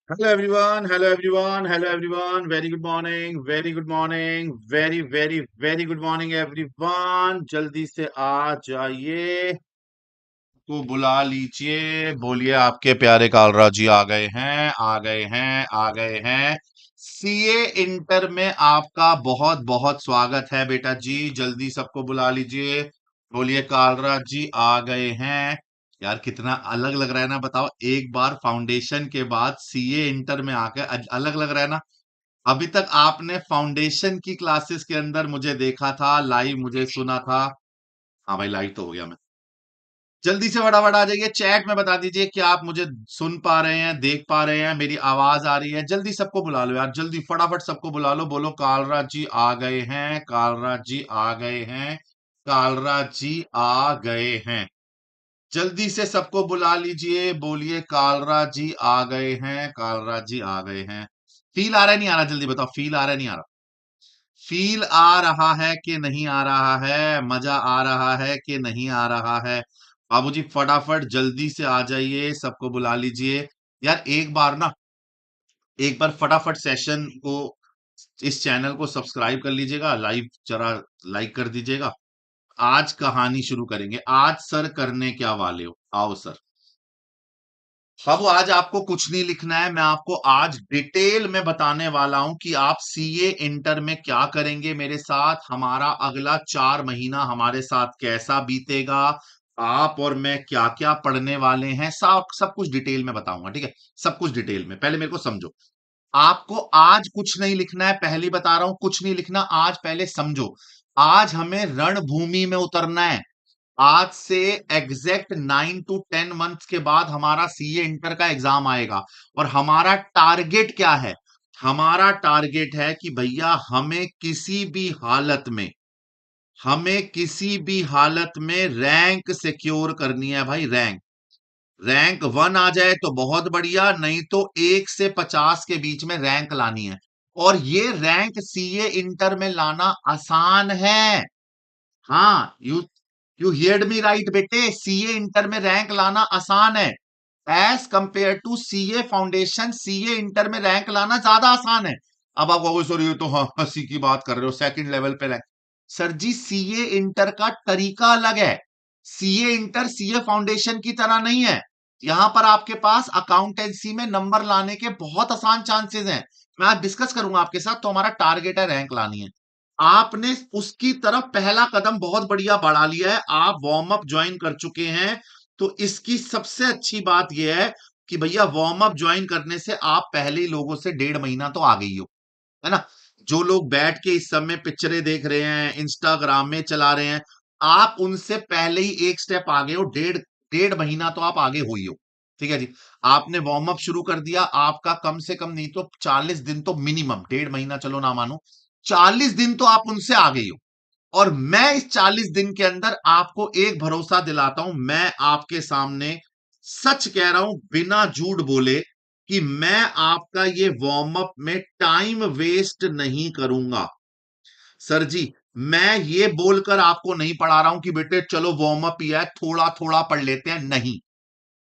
hello everyone, hello everyone. Very good morning, very good morning, very good morning everyone. जल्दी से आ जाइए, को बुला लीजिए, बोलिए आपके प्यारे कालरा जी आ गए हैं, आ गए हैं, आ गए हैं। सीए इंटर में आपका बहुत बहुत स्वागत है बेटा जी, जल्दी सबको बुला लीजिए। बोलिए कालरा जी आ गए हैं। यार कितना अलग लग रहा है ना, बताओ। एक बार फाउंडेशन के बाद सीए इंटर में आकर अलग लग रहा है ना। अभी तक आपने फाउंडेशन की क्लासेस के अंदर मुझे देखा था, लाइव मुझे सुना था। हाँ भाई, लाइव तो हो गया मैं। जल्दी से फटाफट आ जाइए, चैट में बता दीजिए कि आप मुझे सुन पा रहे हैं, देख पा रहे हैं, मेरी आवाज आ रही है। जल्दी सबको बुला लो यार, जल्दी फटाफट सबको बुला लो। बोलो कालरा जी आ गए हैं, कालरा जी आ गए हैं, कालरा जी आ गए हैं। जल्दी से सबको बुला लीजिए, बोलिए कालरा जी आ गए हैं, कालरा जी आ गए हैं। फील आ रहा है नहीं आ रहा, जल्दी बताओ, फील आ रहा है नहीं आ रहा? फील आ रहा है कि नहीं आ रहा है? मजा आ रहा है कि नहीं आ रहा है? बाबूजी फटाफट जल्दी से आ जाइए, सबको बुला लीजिए। यार एक बार ना, एक बार फटाफट सेशन को, इस चैनल को सब्सक्राइब कर लीजिएगा, लाइव जरा लाइक कर दीजिएगा। आज कहानी शुरू करेंगे। आज सर करने क्या वाले हो, आओ सर। अब आज आपको कुछ नहीं लिखना है, मैं आपको आज डिटेल में बताने वाला हूं कि आप सीए इंटर में क्या करेंगे मेरे साथ। हमारा अगला 4 महीना हमारे साथ कैसा बीतेगा, आप और मैं क्या क्या पढ़ने वाले हैं, सब सब कुछ डिटेल में बताऊंगा। ठीक है, सब कुछ डिटेल में। पहले मेरे को समझो, आपको आज कुछ नहीं लिखना है, पहली बता रहा हूं, कुछ नहीं लिखना आज। पहले समझो, आज हमें रणभूमि में उतरना है। आज से एग्जैक्ट 9 to 10 मंथ्स के बाद हमारा सीए इंटर का एग्जाम आएगा। और हमारा टारगेट क्या है? हमारा टारगेट है कि भैया हमें किसी भी हालत में रैंक सिक्योर करनी है भाई। रैंक 1 आ जाए तो बहुत बढ़िया, नहीं तो 1 से 50 के बीच में रैंक लानी है। और ये रैंक सीए इंटर में लाना आसान है। हाँ, यू हियर्ड मी राइट बेटे, सीए इंटर में रैंक लाना आसान है। As compare to CA foundation, CA inter में रैंक लाना ज्यादा आसान है। अब आप कहोगे सर ये तो हाँ हंसी की बात कर रहे हो, सेकंड लेवल पे रैंक। सर जी, सीए इंटर का तरीका अलग है। सीए इंटर सीए फाउंडेशन की तरह नहीं है। यहां पर आपके पास अकाउंटेंसी में नंबर लाने के बहुत आसान चांसेस हैं। मैं आज डिस्कस करूंगा आपके साथ। तो हमारा टारगेट है रैंक लानी है। आपने उसकी तरफ पहला कदम बहुत बढ़िया बढ़ा लिया है, आप वार्म अप ज्वाइन कर चुके हैं। तो इसकी सबसे अच्छी बात यह है कि भैया वार्म अप ज्वाइन करने से आप पहले ही लोगों से 1.5 महीना तो आगे ही हो, है ना। जो लोग बैठ के इस समय पिक्चरें देख रहे हैं, इंस्टाग्राम में चला रहे हैं, आप उनसे पहले ही एक स्टेप आगे हो। डेढ़ डेढ़ महीना तो आप आगे हो ही हो। ठीक है जी। आपने वार्म अप शुरू कर दिया, आपका कम से कम नहीं तो 40 दिन तो मिनिमम, 1.5 महीना चलो ना मानो, 40 दिन तो आप उनसे आगे ही हो। और मैं इस 40 दिन के अंदर आपको एक भरोसा दिलाता हूं, मैं आपके सामने सच कह रहा हूं बिना झूठ बोले, कि मैं आपका ये वार्म अप में टाइम वेस्ट नहीं करूंगा। सर जी, मैं ये बोलकर आपको नहीं पढ़ा रहा हूं कि बेटे चलो वार्म अप ही है, थोड़ा थोड़ा पढ़ लेते हैं, नहीं।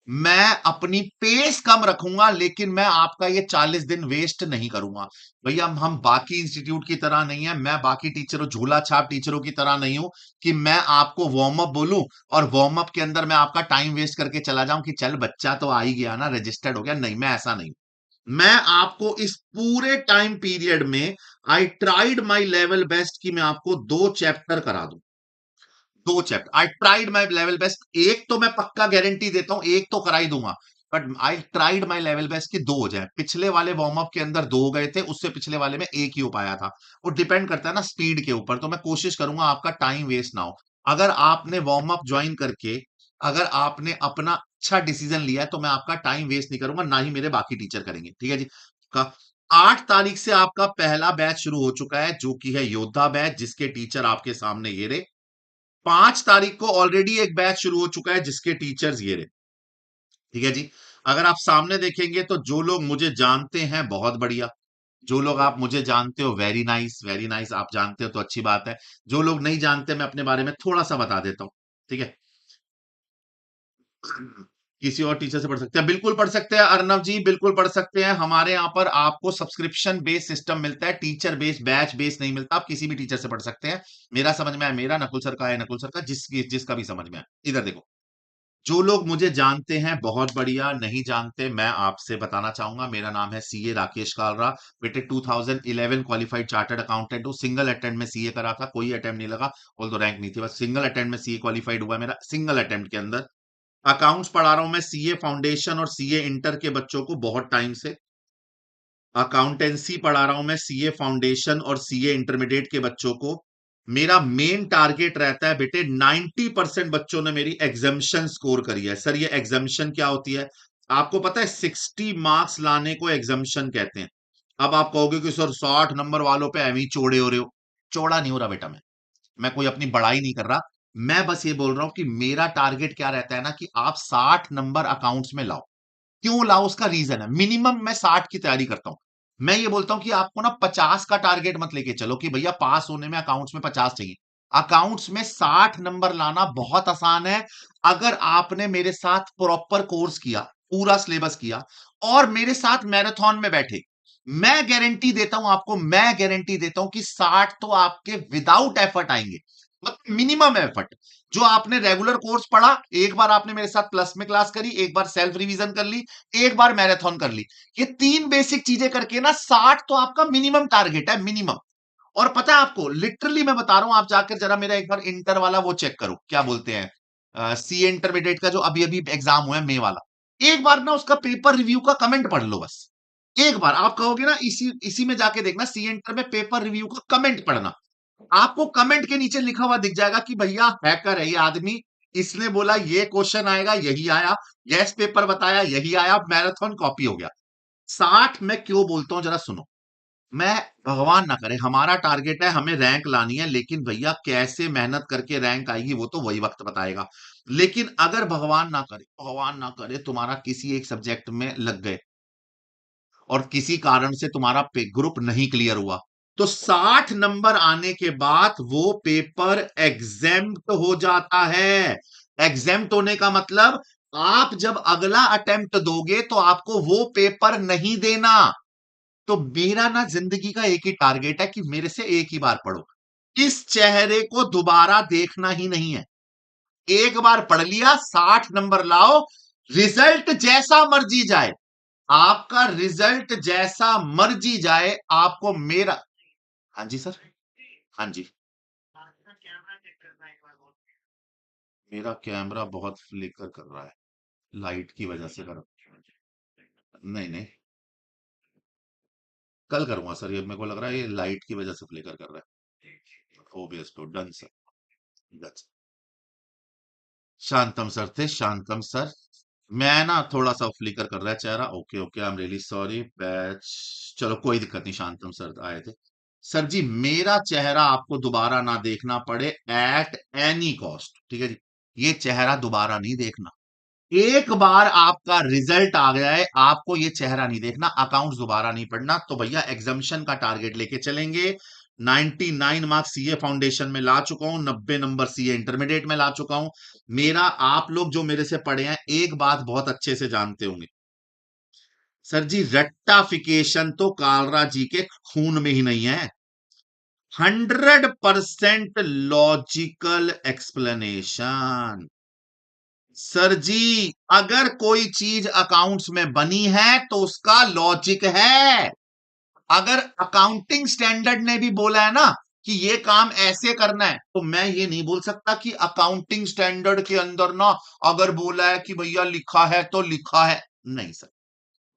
मैं अपनी पेस कम रखूंगा, लेकिन मैं आपका ये 40 दिन वेस्ट नहीं करूंगा। भैया हम बाकी इंस्टीट्यूट की तरह नहीं है, मैं बाकी टीचरों, झूला छाप टीचरों की तरह नहीं हूं कि मैं आपको वार्म अप बोलूं और वार्म अप के अंदर मैं आपका टाइम वेस्ट करके चला जाऊं कि चल बच्चा तो आ ही गया ना, रजिस्टर्ड हो गया। नहीं, मैं ऐसा नहीं। मैं आपको इस पूरे टाइम पीरियड में I tried my level best कि मैं आपको 2 चैप्टर करा दूं। 2 chapter I tried my level best. एक तो मैं पक्का गारंटी देता हूं, एक तो करा ही दूंगा। But I tried my level best कि 2 हो जाए। पिछले वाले वार्म अप के अंदर 2 हो गए थे, उससे पिछले वाले में एक ही हो पाया था। वो डिपेंड करता है ना स्पीड के ऊपर। तो मैं कोशिश करूंगा आपका टाइम वेस्ट ना हो। अगर आपने वार्म अप ज्वाइन करके, अगर आपने अपना अच्छा डिसीजन लिया है, तो मैं आपका टाइम वेस्ट नहीं करूंगा, ना ही मेरे बाकी टीचर करेंगे। ठीक है जी। का 8 तारीख से आपका पहला बैच शुरू हो चुका है, जो कि है योद्धा बैच, जिसके टीचर आपके सामने ये रहे। 5 तारीख को ऑलरेडी एक बैच शुरू हो चुका है, जिसके टीचर्स ये रहे। ठीक है जी। अगर आप सामने देखेंगे तो जो लोग मुझे जानते हैं बहुत बढ़िया, जो लोग आप मुझे जानते हो वेरी नाइस, वेरी नाइस। आप जानते हो तो अच्छी बात है। जो लोग नहीं जानते, मैं अपने बारे में थोड़ा सा बता देता हूं। ठीक है। किसी और टीचर से पढ़ सकते हैं, बिल्कुल पढ़ सकते हैं अर्नव जी, बिल्कुल पढ़ सकते हैं। हमारे यहाँ पर आपको सब्सक्रिप्शन बेस्ड सिस्टम मिलता है, टीचर बेस्ड बैच बेस्ड नहीं मिलता। आप किसी भी टीचर से पढ़ सकते हैं। मेरा समझ में आया मेरा, नकुल सर का है नकुल सर का, जिसका भी समझ में आया। इधर देखो, जो लोग मुझे जानते हैं बहुत बढ़िया, नहीं जानते मैं आपसे बताना चाहूंगा, मेरा नाम है सीए राकेश कालरा। बेटे 2011 क्वालिफाइड चार्टर्ड अकाउंटेंट हूँ। सिंगल अटेम्प्ट में सीए करा था, कोई अटेम्प्ट नहीं लगा, बोल तो रैंक नहीं थी, बस सिंगल अटेम्प्ट में सीए क्वालिफाइड हुआ है मेरा, सिंगल अटेम्प्ट के अंदर। अकाउंट्स पढ़ा रहा हूं मैं सीए फाउंडेशन और सीए इंटर के बच्चों को बहुत टाइम से। अकाउंटेंसी पढ़ा रहा हूं मैं सीए फाउंडेशन और सीए इंटरमीडिएट के बच्चों को। मेरा मेन टारगेट रहता है बेटे, 90% बच्चों ने मेरी एग्जामिशन स्कोर करी है। सर ये एग्जामिशन क्या होती है? आपको पता है 60 मार्क्स लाने को एग्जामिशन कहते हैं। अब आप कहोगे कि सर 60 नंबर वालों पे एवं चौड़े हो रहे हो। चौड़ा नहीं हो रहा बेटा, मैं कोई अपनी बड़ाई नहीं कर रहा। मैं बस ये बोल रहा हूं कि मेरा टारगेट क्या रहता है ना, कि आप 60 नंबर अकाउंट्स में लाओ। क्यों लाओ, उसका रीजन है, मिनिमम मैं 60 की तैयारी करता हूं। मैं ये बोलता हूं कि आपको ना 50 का टारगेट मत लेके चलो कि भैया पास होने में अकाउंट्स में 50 चाहिए। अकाउंट्स में 60 नंबर लाना बहुत आसान है। अगर आपने मेरे साथ प्रॉपर कोर्स किया, पूरा सिलेबस किया और मेरे साथ मैराथन में बैठे, मैं गारंटी देता हूं आपको, मैं गारंटी देता हूं कि 60 तो आपके विदाउट एफर्ट आएंगे। मतलब मिनिमम एफर्ट। जो आपने रेगुलर कोर्स पढ़ा, एक बार आपने मेरे साथ प्लस में क्लास करी, एक बार सेल्फ रिवीजन कर ली, एक बार मैराथन कर ली, ये तीन बेसिक चीजें करके ना 60 तो आपका मिनिमम टारगेट है, मिनिमम। और पता है आपको, लिटरली मैं बता रहा हूं, आप जाकर जरा मेरा एक बार इंटर वाला वो चेक करो, क्या बोलते हैं, सी इंटरमीडिएट का जो अभी अभी एग्जाम हुआ है मई वाला। एक बार ना उसका पेपर रिव्यू का कमेंट पढ़ लो बस। एक बार आप कहोगे ना, इसी इसी में जाके देखना, सी इंटर में पेपर रिव्यू का कमेंट पढ़ना। आपको कमेंट के नीचे लिखा हुआ दिख जाएगा कि भैया हैकर है ये आदमी, इसने बोला ये क्वेश्चन आएगा, यही आया, गैस पेपर बताया, यही आया, मैराथन कॉपी हो गया। 60 मैं क्यों बोलता हूं जरा सुनो। मैं, भगवान ना करे, हमारा टारगेट है हमें रैंक लानी है, लेकिन भैया कैसे मेहनत करके रैंक आएगी वो तो वही वक्त बताएगा। लेकिन अगर भगवान ना करे, भगवान ना करे तुम्हारा किसी एक सब्जेक्ट में लग गए और किसी कारण से तुम्हारा ग्रुप नहीं क्लियर हुआ, तो 60 नंबर आने के बाद वो पेपर एग्जेम्प्ट हो जाता है। एग्जेम्प्ट होने का मतलब, आप जब अगला अटेम्प्ट दोगे तो आपको वो पेपर नहीं देना। तो मेरा ना जिंदगी का एक ही टारगेट है कि मेरे से एक ही बार पढ़ो, इस चेहरे को दोबारा देखना ही नहीं है। एक बार पढ़ लिया, 60 नंबर लाओ, रिजल्ट जैसा मर्जी जाए, आपका रिजल्ट जैसा मर्जी जाए, आपको मेरा। हाँ जी सर। हाँ जी। मेरा कैमरा बहुत फ्लिकर कर रहा है, लाइट की वजह से कर। नहीं नहीं, कल करूंगा सर, ये मेरे को लग रहा है ये लाइट की वजह से फ्लिकर कर रहा है। ओबीएस तो डन सर। डन। शांतम सर थे, शांतम सर। मैं ना थोड़ा सा फ्लिकर कर रहा है चेहरा, okay okay, I am really sorry batch. चलो कोई दिक्कत नहीं, शांतम सर आए थे। सर जी मेरा चेहरा आपको दोबारा ना देखना पड़े एट एनी कॉस्ट, ठीक है जी। ये चेहरा दोबारा नहीं देखना। एक बार आपका रिजल्ट आ गया है, आपको ये चेहरा नहीं देखना, अकाउंट्स दोबारा नहीं पढ़ना। तो भैया एग्जामिशन का टारगेट लेके चलेंगे। 99 मार्क्स सीए फाउंडेशन में ला चुका हूं, 90 नंबर सीए इंटरमीडिएट में ला चुका हूं। मेरा, आप लोग जो मेरे से पढ़े हैं एक बात बहुत अच्छे से जानते होंगे, सर जी रट्टाफिकेशन तो कालरा जी के खून में ही नहीं है। 100% लॉजिकल एक्सप्लेनेशन। सर जी अगर कोई चीज अकाउंट्स में बनी है तो उसका लॉजिक है। अगर अकाउंटिंग स्टैंडर्ड ने भी बोला है ना कि ये काम ऐसे करना है, तो मैं ये नहीं बोल सकता कि अकाउंटिंग स्टैंडर्ड के अंदर ना अगर बोला है कि भैया लिखा है तो लिखा है। नहीं सर,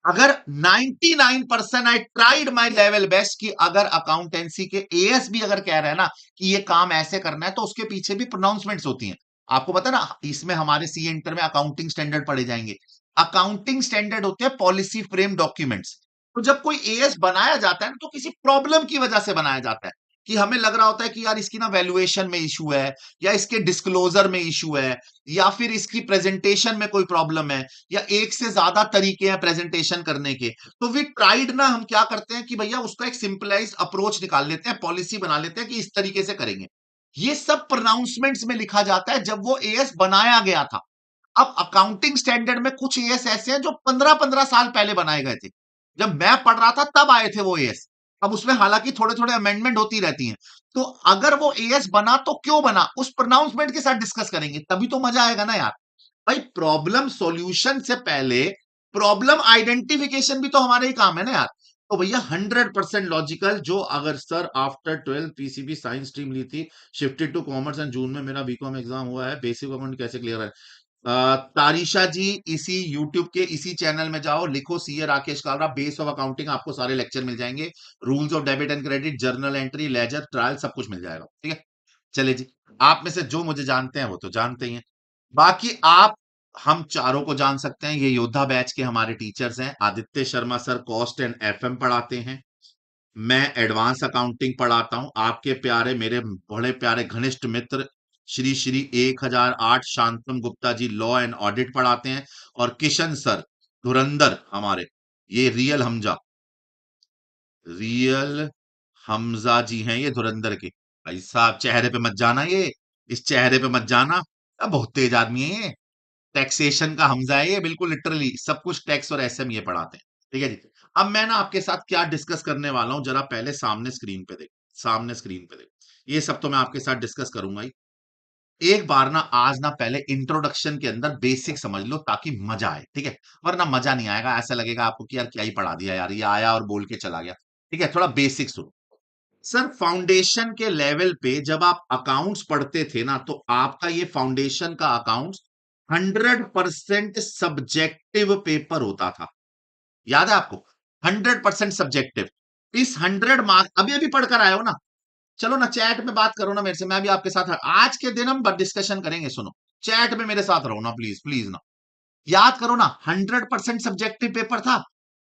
अगर 99% I tried my level best कि अगर अकाउंटेंसी के एएस भी अगर कह रहे हैं ना कि ये काम ऐसे करना है, तो उसके पीछे भी प्रोनाउंसमेंट्स होती हैं। आपको पता है ना, इसमें हमारे सी इंटर में अकाउंटिंग स्टैंडर्ड पढ़े जाएंगे। अकाउंटिंग स्टैंडर्ड होते हैं पॉलिसी फ्रेम डॉक्यूमेंट्स। तो जब कोई एएस बनाया जाता है ना, तो किसी प्रॉब्लम की वजह से बनाया जाता है, कि हमें लग रहा होता है कि यार इसकी ना वैल्यूएशन में इशू है, या इसके डिस्क्लोजर में इशू है, या फिर इसकी प्रेजेंटेशन में कोई प्रॉब्लम है, या एक से ज्यादा तरीके हैं प्रेजेंटेशन करने के। तो वी ट्राइड ना, हम क्या करते हैं कि भैया उसका एक सिंपलाइज्ड अप्रोच निकाल लेते हैं, पॉलिसी बना लेते हैं कि इस तरीके से करेंगे। ये सब प्रोनाउंसमेंट्स में लिखा जाता है जब वो एएस बनाया गया था। अब अकाउंटिंग स्टैंडर्ड में कुछ एएस ऐसे हैं जो 15-15 साल पहले बनाए गए थे। जब मैं पढ़ रहा था तब आए थे वो एएस। अब उसमें हालांकि थोड़े-थोड़े अमेंडमेंट होती रहती हैं। तो अगर वो एएस बना तो क्यों बना? उस प्रोनाउंसमेंट के साथ डिस्कस करेंगे, तभी तो मजा आएगा ना यार। भाई प्रॉब्लम सॉल्यूशन से पहले प्रॉब्लम आइडेंटिफिकेशन भी तो हमारे ही काम है ना यार। तो भैया 100% लॉजिकल। जो अगर sir after 12 PCB science stream ली थी, shifted to commerce and June में मेरा बीकॉम एग्जाम हुआ है, बेसिक अकाउंट कैसे क्लियर है? तारिशा जी, इसी यूट्यूब के इसी चैनल में जाओ, लिखो CA Rakesh Kalra base of accounting, आपको सारे लेक्चर मिल जाएंगे। Rules of debit and credit, journal entry, ledger, trial, सब कुछ मिल जाएगा। ठीक है, चले जी। आप में से जो मुझे जानते हैं वो तो जानते ही हैं। बाकी आप हम चारों को जान सकते हैं, ये योद्धा बैच के हमारे टीचर्स हैं। Aditya Sharma sir cost and FM पढ़ाते हैं, मैं एडवांस अकाउंटिंग पढ़ाता हूं। आपके प्यारे, मेरे बड़े प्यारे घनिष्ठ मित्र Shri Shri 1008 शांतम Gupta ji law and audit पढ़ाते हैं। और किशन सर धुरंधर हमारे, ये रियल हमजा जी हैं, ये धुरंधर के। भाई साहब चेहरे पे मत जाना, ये इस चेहरे पे मत जाना। अब बहुत तेज आदमी है ये, टैक्सेशन का हमजा है ये, बिल्कुल लिटरली सब कुछ टैक्स और एसएम ये पढ़ाते हैं। ठीक है जी। अब मैं ना आपके साथ क्या डिस्कस करने वाला हूं, जरा पहले सामने स्क्रीन पे देख, सामने स्क्रीन पे देख। ये सब तो मैं आपके साथ डिस्कस करूंगा ही। एक बार ना आज ना पहले इंट्रोडक्शन के अंदर बेसिक समझ लो ताकि मजा आए। ठीक है, वरना मजा नहीं आएगा, ऐसा लगेगा आपको कि यार क्या ही पढ़ा दिया यार, ये आया और बोल के चला गया। ठीक है, थोड़ा बेसिक सुनो। सर फाउंडेशन के लेवल पे जब आप अकाउंट्स पढ़ते थे ना, तो आपका ये फाउंडेशन का अकाउंट्स 100% सब्जेक्टिव पेपर होता था। याद है आपको? 100% सब्जेक्टिव। इस 100 मार्क्स अभी अभी पढ़कर आए हो ना? चलो ना चैट में बात करो ना मेरे से, मैं भी आपके साथ आज के दिन हम डिस्कशन करेंगे। सुनो, चैट में मेरे साथ रहो ना प्लीज प्लीज ना। याद करो ना, 100% सब्जेक्टिव पेपर था।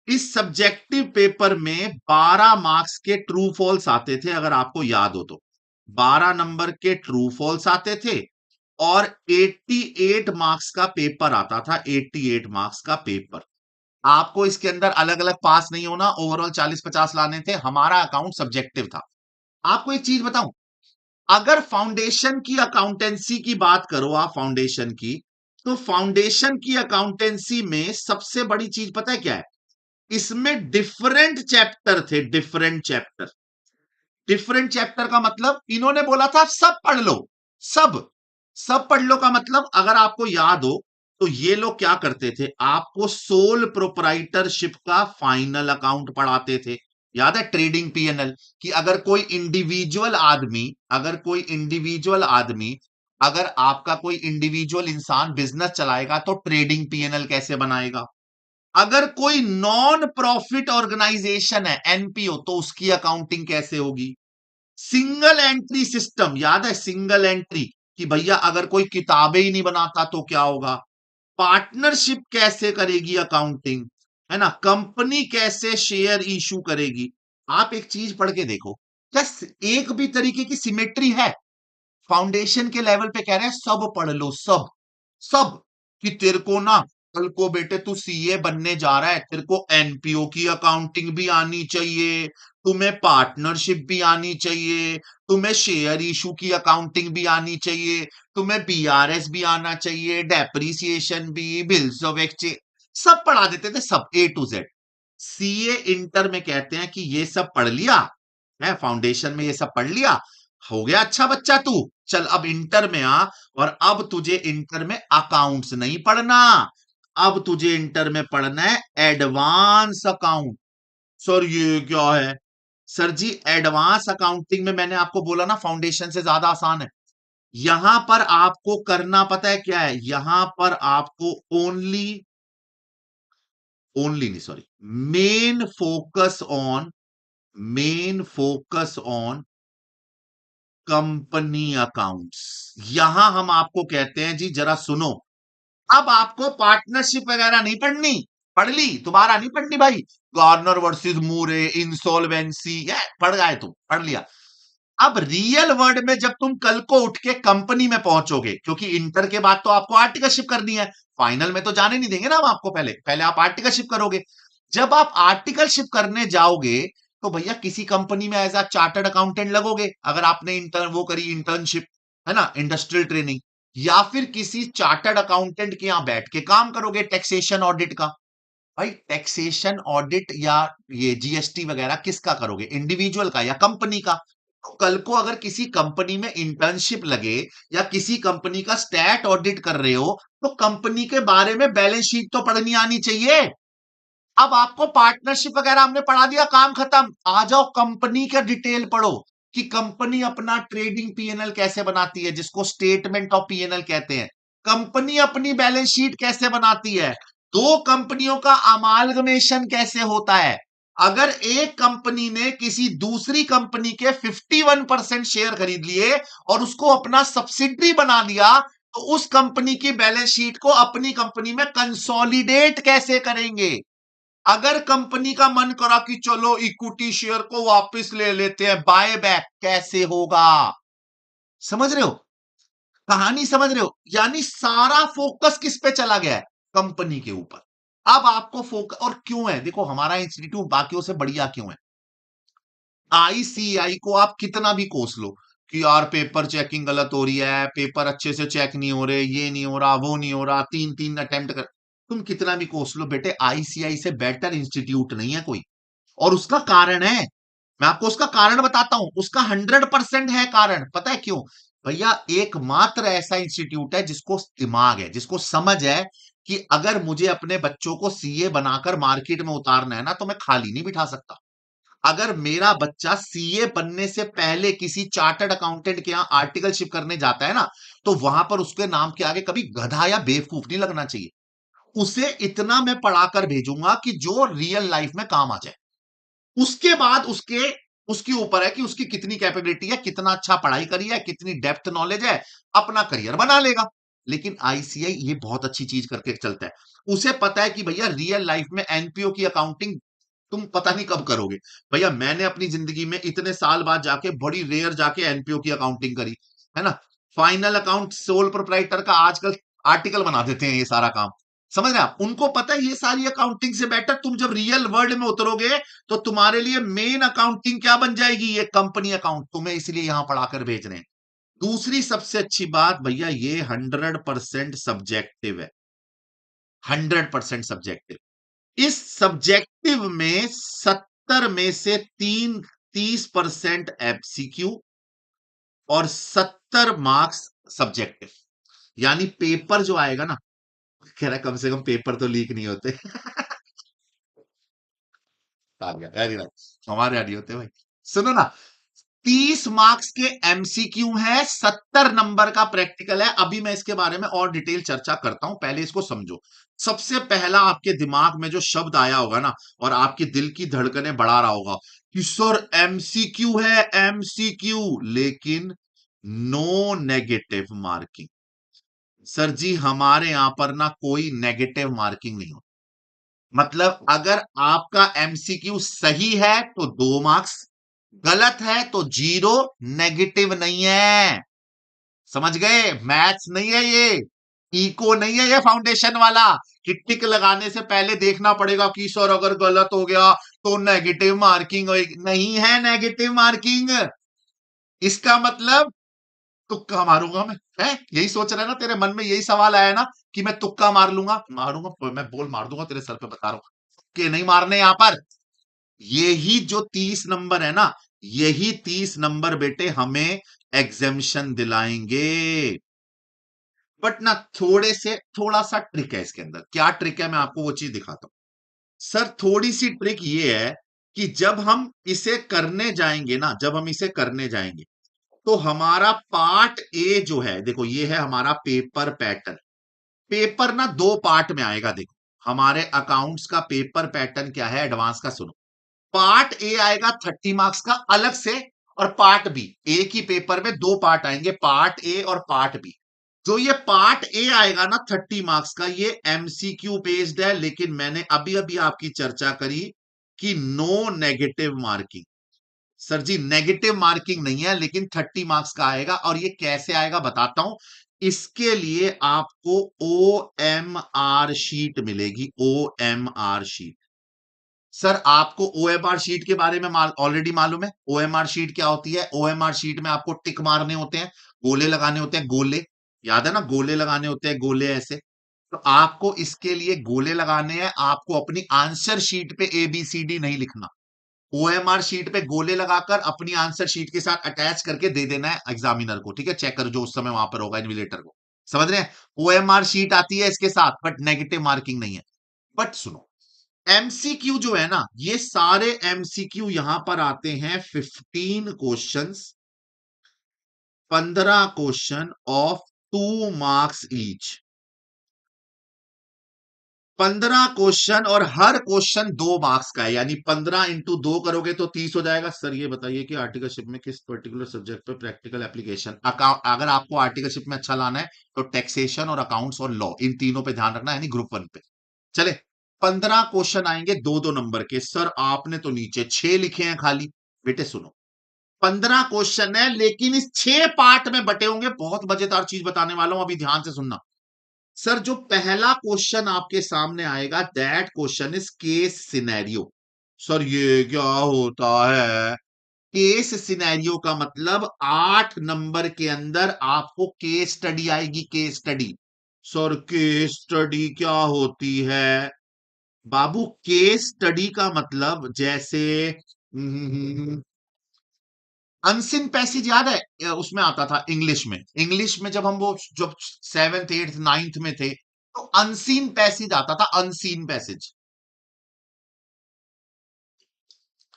इस सब्जेक्टिव पेपर में 12 मार्क्स के ट्रू फॉल्स आते थे, अगर आपको याद हो तो। 12 नंबर के ट्रू फॉल्स आते थे और 88 मार्क्स का पेपर आता था। 88 मार्क्स का पेपर। आपको इसके अंदर अलग अलग पास नहीं होना, ओवरऑल 40-50 लाने थे। हमारा अकाउंट सब्जेक्टिव था। आपको एक चीज बताऊं, अगर फाउंडेशन की अकाउंटेंसी की बात करो आप, फाउंडेशन की, तो फाउंडेशन की अकाउंटेंसी में सबसे बड़ी चीज पता है क्या है? इसमें डिफरेंट चैप्टर थे, डिफरेंट चैप्टर। डिफरेंट चैप्टर का मतलब इन्होंने बोला था सब पढ़ लो। सब सब पढ़ लो का मतलब, अगर आपको याद हो तो ये लोग क्या करते थे, आपको सोल प्रोपराइटरशिप का फाइनल अकाउंट पढ़ाते थे। याद है ट्रेडिंग पीएनएल, कि अगर कोई इंडिविजुअल आदमी, अगर कोई इंडिविजुअल आदमी, अगर आपका कोई इंडिविजुअल इंसान बिजनेस चलाएगा तो ट्रेडिंग पीएनएल कैसे बनाएगा। अगर कोई नॉन प्रॉफिट ऑर्गेनाइजेशन है, एनपीओ, तो उसकी अकाउंटिंग कैसे होगी। सिंगल एंट्री सिस्टम, याद है सिंगल एंट्री, कि भैया अगर कोई किताबें ही नहीं बनाता तो क्या होगा। पार्टनरशिप कैसे करेगी अकाउंटिंग, है ना। कंपनी कैसे शेयर इशू करेगी। आप एक चीज पढ़ के देखो, क्या एक भी तरीके की सिमेट्री है? फाउंडेशन के लेवल पे कह रहे हैं सब पढ़ लो, सब सब। कि तेरे को ना कल को बेटे तू सीए बनने जा रहा है, तेरे को एनपीओ की अकाउंटिंग भी आनी चाहिए, तुम्हें पार्टनरशिप भी आनी चाहिए, तुम्हें शेयर इशू की अकाउंटिंग भी आनी चाहिए, तुम्हें बीआरएस भी आना चाहिए, डेप्रिसिएशन भी, बिल्स ऑफ एक्सचेंज, सब पढ़ा देते थे, सब ए टू जेड। सीए इंटर में कहते हैं कि ये सब पढ़ लिया है, फाउंडेशन में ये सब पढ़ लिया, हो गया अच्छा बच्चा तू, चल अब इंटर में आ, और अब तुझे इंटर में अकाउंट्स नहीं पढ़ना, अब तुझे इंटर में पढ़ना है एडवांस अकाउंट। सर ये क्या है? सर जी एडवांस अकाउंटिंग में मैंने आपको बोला ना फाउंडेशन से ज्यादा आसान है। यहां पर आपको करना पता है क्या है? यहां पर आपको ओनली, ओनली नहीं sorry, main focus on, main focus on company accounts. यहां हम आपको कहते हैं जी जरा सुनो, अब आपको पार्टनरशिप वगैरह नहीं पढ़नी, पढ़ ली, दोबारा नहीं पढ़नी भाई। गार्नर वर्सेस मूरे, इंसॉल्वेंसी, है पढ़ गए तुम, पढ़ लिया। अब रियल वर्ल्ड में जब तुम कल को उठ के कंपनी में पहुंचोगे, क्योंकि इंटर के बाद तो आपको आर्टिकलशिप करनी है, फाइनल में तो जाने नहीं देंगे ना हम आपको, पहले पहले आप आर्टिकलशिप करोगे। जब आप आर्टिकलशिप करने जाओगे तो भैया किसी कंपनी में एज अ चार्टर्ड अकाउंटेंट लगोगे, अगर आपने इंटर्न वो करी इंटर्नशिप, है ना, इंडस्ट्रियल ट्रेनिंग। या फिर किसी चार्टर्ड अकाउंटेंट के यहां बैठ के काम करोगे टैक्सेशन ऑडिट का। भाई टैक्सेशन ऑडिट या ये जीएसटी वगैरह किसका करोगे, इंडिविजुअल का या कंपनी का। तो कल को अगर किसी कंपनी में इंटर्नशिप लगे या किसी कंपनी का स्टैट ऑडिट कर रहे हो तो कंपनी के बारे में बैलेंस शीट तो पढ़नी आनी चाहिए। अब आपको पार्टनरशिप वगैरह हमने पढ़ा दिया, काम खत्म। आ जाओ कंपनी का डिटेल पढ़ो कि कंपनी अपना ट्रेडिंग पीएनएल कैसे बनाती है, जिसको स्टेटमेंट ऑफ पीएनएल कहते हैं। कंपनी अपनी बैलेंस शीट कैसे बनाती है, दो कंपनियों का अमालगमेशन कैसे होता है। अगर एक कंपनी ने किसी दूसरी कंपनी के 51% शेयर खरीद लिए और उसको अपना सब्सिडरी बना दिया, तो उस कंपनी की बैलेंस शीट को अपनी कंपनी में कंसोलिडेट कैसे करेंगे। अगर कंपनी का मन करा कि चलो इक्विटी शेयर को वापस ले लेते हैं, बाय बैक कैसे होगा। समझ रहे हो, कहानी समझ रहे हो, यानी सारा फोकस किस पे चला गया है, कंपनी के ऊपर। अब आपको फोकस, और क्यों है, देखो हमारा इंस्टीट्यूट बाकियों से बढ़िया क्यों है। आईसीआई को आप कितना भी कोस लो कि यार पेपर चेकिंग गलत हो रही है, पेपर अच्छे से चेक नहीं हो रहे, ये नहीं हो रहा, वो नहीं हो रहा, तीन तीन अटेम्प्ट कर, तुम कितना भी कोस लो बेटे, आईसीआई से बेटर इंस्टीट्यूट नहीं है कोई। और उसका कारण है, मैं आपको उसका कारण बताता हूं, उसका 100% है कारण, पता है क्यों। भैया एकमात्र ऐसा इंस्टीट्यूट है जिसको दिमाग है, जिसको समझ है कि अगर मुझे अपने बच्चों को सीए बनाकर मार्केट में उतारना है ना, तो मैं खाली नहीं बिठा सकता। अगर मेरा बच्चा सीए बनने से पहले किसी चार्टर्ड अकाउंटेंट के यहां आर्टिकलशिप करने जाता है ना, तो वहां पर उसके नाम के आगे कभी गधा या बेवकूफ नहीं लगना चाहिए। उसे इतना मैं पढ़ाकर भेजूंगा कि जो रियल लाइफ में काम आ जाए। उसके बाद उसके उसके ऊपर है कि उसकी कितनी कैपेबिलिटी है, कितना अच्छा पढ़ाई करी है, कितनी डेप्थ नॉलेज है, अपना करियर बना लेगा। लेकिन आईसीआई ये बहुत अच्छी चीज करके चलता है। उसे पता है कि भैया रियल लाइफ में एनपीओ की अकाउंटिंग तुम पता नहीं कब करोगे। भैया मैंने अपनी जिंदगी में इतने साल बाद जाके बड़ी रेयर जाके एनपीओ की अकाउंटिंग करी है ना। फाइनल अकाउंट सोल प्रोप्राइटर का आजकल आर्टिकल बना देते हैं ये सारा काम। समझ रहे हैं आप, उनको पता है ये सारी अकाउंटिंग से बेटर तुम जब रियल वर्ल्ड में उतरोगे तो तुम्हारे लिए मेन अकाउंटिंग क्या बन जाएगी, ये कंपनी अकाउंट। तुम्हें इसलिए यहां पढ़ाकर भेज रहे हैं। दूसरी सबसे अच्छी बात भैया, ये 100% सब्जेक्टिव है, 100% सब्जेक्टिव। इस सब्जेक्टिव में 70 में से 30% एमसीक्यू और 70 मार्क्स सब्जेक्टिव। यानी पेपर जो आएगा ना, कह रहा है कम से कम पेपर तो लीक नहीं होते। आ गया, वेरी नाइस, हमारे यहाँ नहीं होते भाई। सुनो ना, 30 मार्क्स के एमसीक्यू है, 70 नंबर का प्रैक्टिकल है। अभी मैं इसके बारे में और डिटेल चर्चा करता हूं, पहले इसको समझो। सबसे पहला आपके दिमाग में जो शब्द आया होगा ना, और आपके दिल की धड़कनें बढ़ा रहा होगा कि सर एमसीक्यू है, एमसीक्यू, लेकिन नो नेगेटिव मार्किंग। सर जी हमारे यहां पर ना कोई नेगेटिव मार्किंग नहीं हो। मतलब अगर आपका एमसीक्यू सही है तो 2 मार्क्स, गलत है तो 0, नेगेटिव नहीं है। समझ गए, मैथ्स नहीं है ये, इको नहीं है ये फाउंडेशन वाला कि टिक लगाने से पहले देखना पड़ेगा कि सर अगर गलत हो गया तो नेगेटिव मार्किंग होगी। नहीं है नेगेटिव मार्किंग। इसका मतलब तुक्का मारूंगा मैं, है यही सोच रहा है ना, तेरे मन में यही सवाल आया ना कि मैं तुक्का मार लूंगा, मारूंगा मैं, बोल मार दूंगा तेरे सर पे, बता रहा हूं कि नहीं मारने यहां पर। यही जो 30 नंबर है ना, यही 30 नंबर बेटे हमें एग्जेम्पशन दिलाएंगे। बट ना थोड़ा सा ट्रिक है इसके अंदर। क्या ट्रिक है, मैं आपको वो चीज दिखाता हूं। सर थोड़ी सी ट्रिक ये है कि जब हम इसे करने जाएंगे ना, जब हम इसे करने जाएंगे तो हमारा पार्ट ए जो है, देखो ये है हमारा पेपर पैटर्न। पेपर ना 2 पार्ट में आएगा, देखो हमारे अकाउंट्स का पेपर पैटर्न क्या है एडवांस का, सुनो। पार्ट ए आएगा 30 मार्क्स का अलग से, और पार्ट बी, एक ही पेपर में 2 पार्ट आएंगे, पार्ट ए और पार्ट बी। जो ये पार्ट ए आएगा ना 30 मार्क्स का, ये एमसीक्यू बेस्ड है, लेकिन मैंने अभी अभी आपकी चर्चा करी कि नो नेगेटिव मार्किंग। सर जी नेगेटिव मार्किंग नहीं है, लेकिन 30 मार्क्स का आएगा। और ये कैसे आएगा बताता हूं। इसके लिए आपको ओ एम आर शीट मिलेगी, O M R sheet. Sir आपको ओएमआर शीट के बारे में ऑलरेडी मालूम है। ओएमआर शीट क्या होती है, ओएमआर शीट में आपको टिक मारने होते हैं, गोले लगाने होते हैं, गोले। याद है ना, गोले लगाने होते हैं, गोले ऐसे। तो आपको इसके लिए गोले लगाने हैं, आपको अपनी आंसर शीट पे ABCD नहीं लिखना, OMR शीट पे गोले लगाकर अपनी आंसर शीट के साथ अटैच करके दे देना है एग्जामिनर को, ठीक है, चेकर जो उस समय वहां पर होगा, इन्विलेटर को। समझ रहे हैं? OMR शीट आती है इसके साथ, बट नेगेटिव मार्किंग नहीं है। बट सुनो, MCQ जो है ना, ये सारे MCQ यहां पर आते हैं 15 questions, 15 question of 2 marks each. 15 question और हर क्वेश्चन 2 मार्क्स का है, यानी 15 इंटू 2 करोगे तो 30 हो जाएगा। सर ये बताइए कि आर्टिकलशिप में किस पर्टिकुलर सब्जेक्ट पर प्रैक्टिकल एप्लीकेशन, अगर आपको आर्टिकलशिप में अच्छा लाना है तो टैक्सेशन और अकाउंट्स और लॉ, इन तीनों पे ध्यान रखना, यानी ग्रुप 1 पे। चले, 15 क्वेश्चन आएंगे 2-2 नंबर के। सर आपने तो नीचे 6 लिखे हैं खाली। बेटे सुनो, 15 क्वेश्चन है लेकिन इस 6 पार्ट में बटे होंगे। बहुत मजेदार चीज बताने वाला हूं, अभी ध्यान से सुनना। सर जो पहला क्वेश्चन आपके सामने आएगा, that question is case scenario. Sir ये क्या होता है? केस सिनेरियो का मतलब 8 नंबर के अंदर आपको केस स्टडी आएगी, case study. Sir case study क्या होती है बाबू? केस स्टडी का मतलब जैसे अनसिन पैसेज याद है? उसमें आता था इंग्लिश में। इंग्लिश में जब हम वो जब 7th 8th 9th में थे, तो अनसीन पैसेज आता था, अनसीन पैसेज।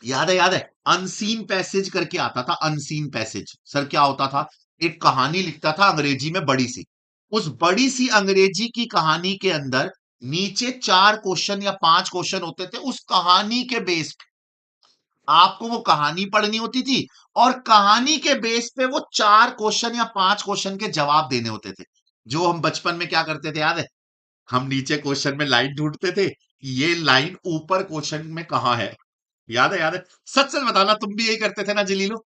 याद है? याद है? अनसीन पैसेज करके आता था, अनसीन पैसेज। सर क्या होता था? एक कहानी लिखता था अंग्रेजी में बड़ी सी। उस बड़ी सी अंग्रेजी की कहानी के अंदर नीचे 4 क्वेश्चन या 5 क्वेश्चन होते थे, उस कहानी के बेस पे आपको वो कहानी पढ़नी होती थी, और कहानी के बेस पे वो 4 क्वेश्चन या 5 क्वेश्चन के जवाब देने होते थे। जो हम बचपन में क्या करते थे याद है? हम नीचे क्वेश्चन में लाइन ढूंढते थे कि ये लाइन ऊपर क्वेश्चन में कहां है। याद है? याद है? सच सच बताना, तुम भी यही करते थे ना जलीलो?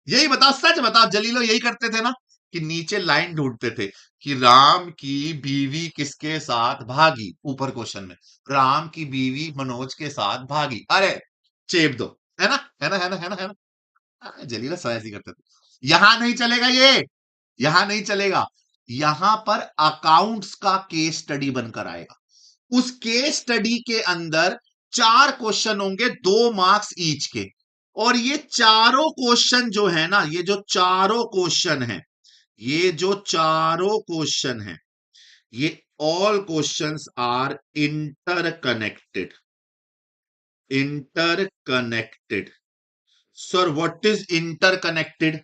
यही बताओ, सच बताओ जलीलो, यही करते थे ना? कि नीचे लाइन ढूंढते थे कि राम की बीवी किसके साथ भागी, ऊपर क्वेश्चन में राम की बीवी मनोज के साथ भागी। अरे चेप दो, है ना? है ना? है ना? है ना? है ना? जलीला सब ऐसे ही करते थे। यहां नहीं चलेगा ये, यहां नहीं चलेगा। यहां पर अकाउंट्स का केस स्टडी बनकर आएगा। उस केस स्टडी के अंदर 4 क्वेश्चन होंगे, 2 मार्क्स ईच के। और ये चारों क्वेश्चन जो है ना, ये जो चारों क्वेश्चन है, ये जो चारों क्वेश्चन है, ये all questions are interconnected. Interconnected. Sir what is interconnected?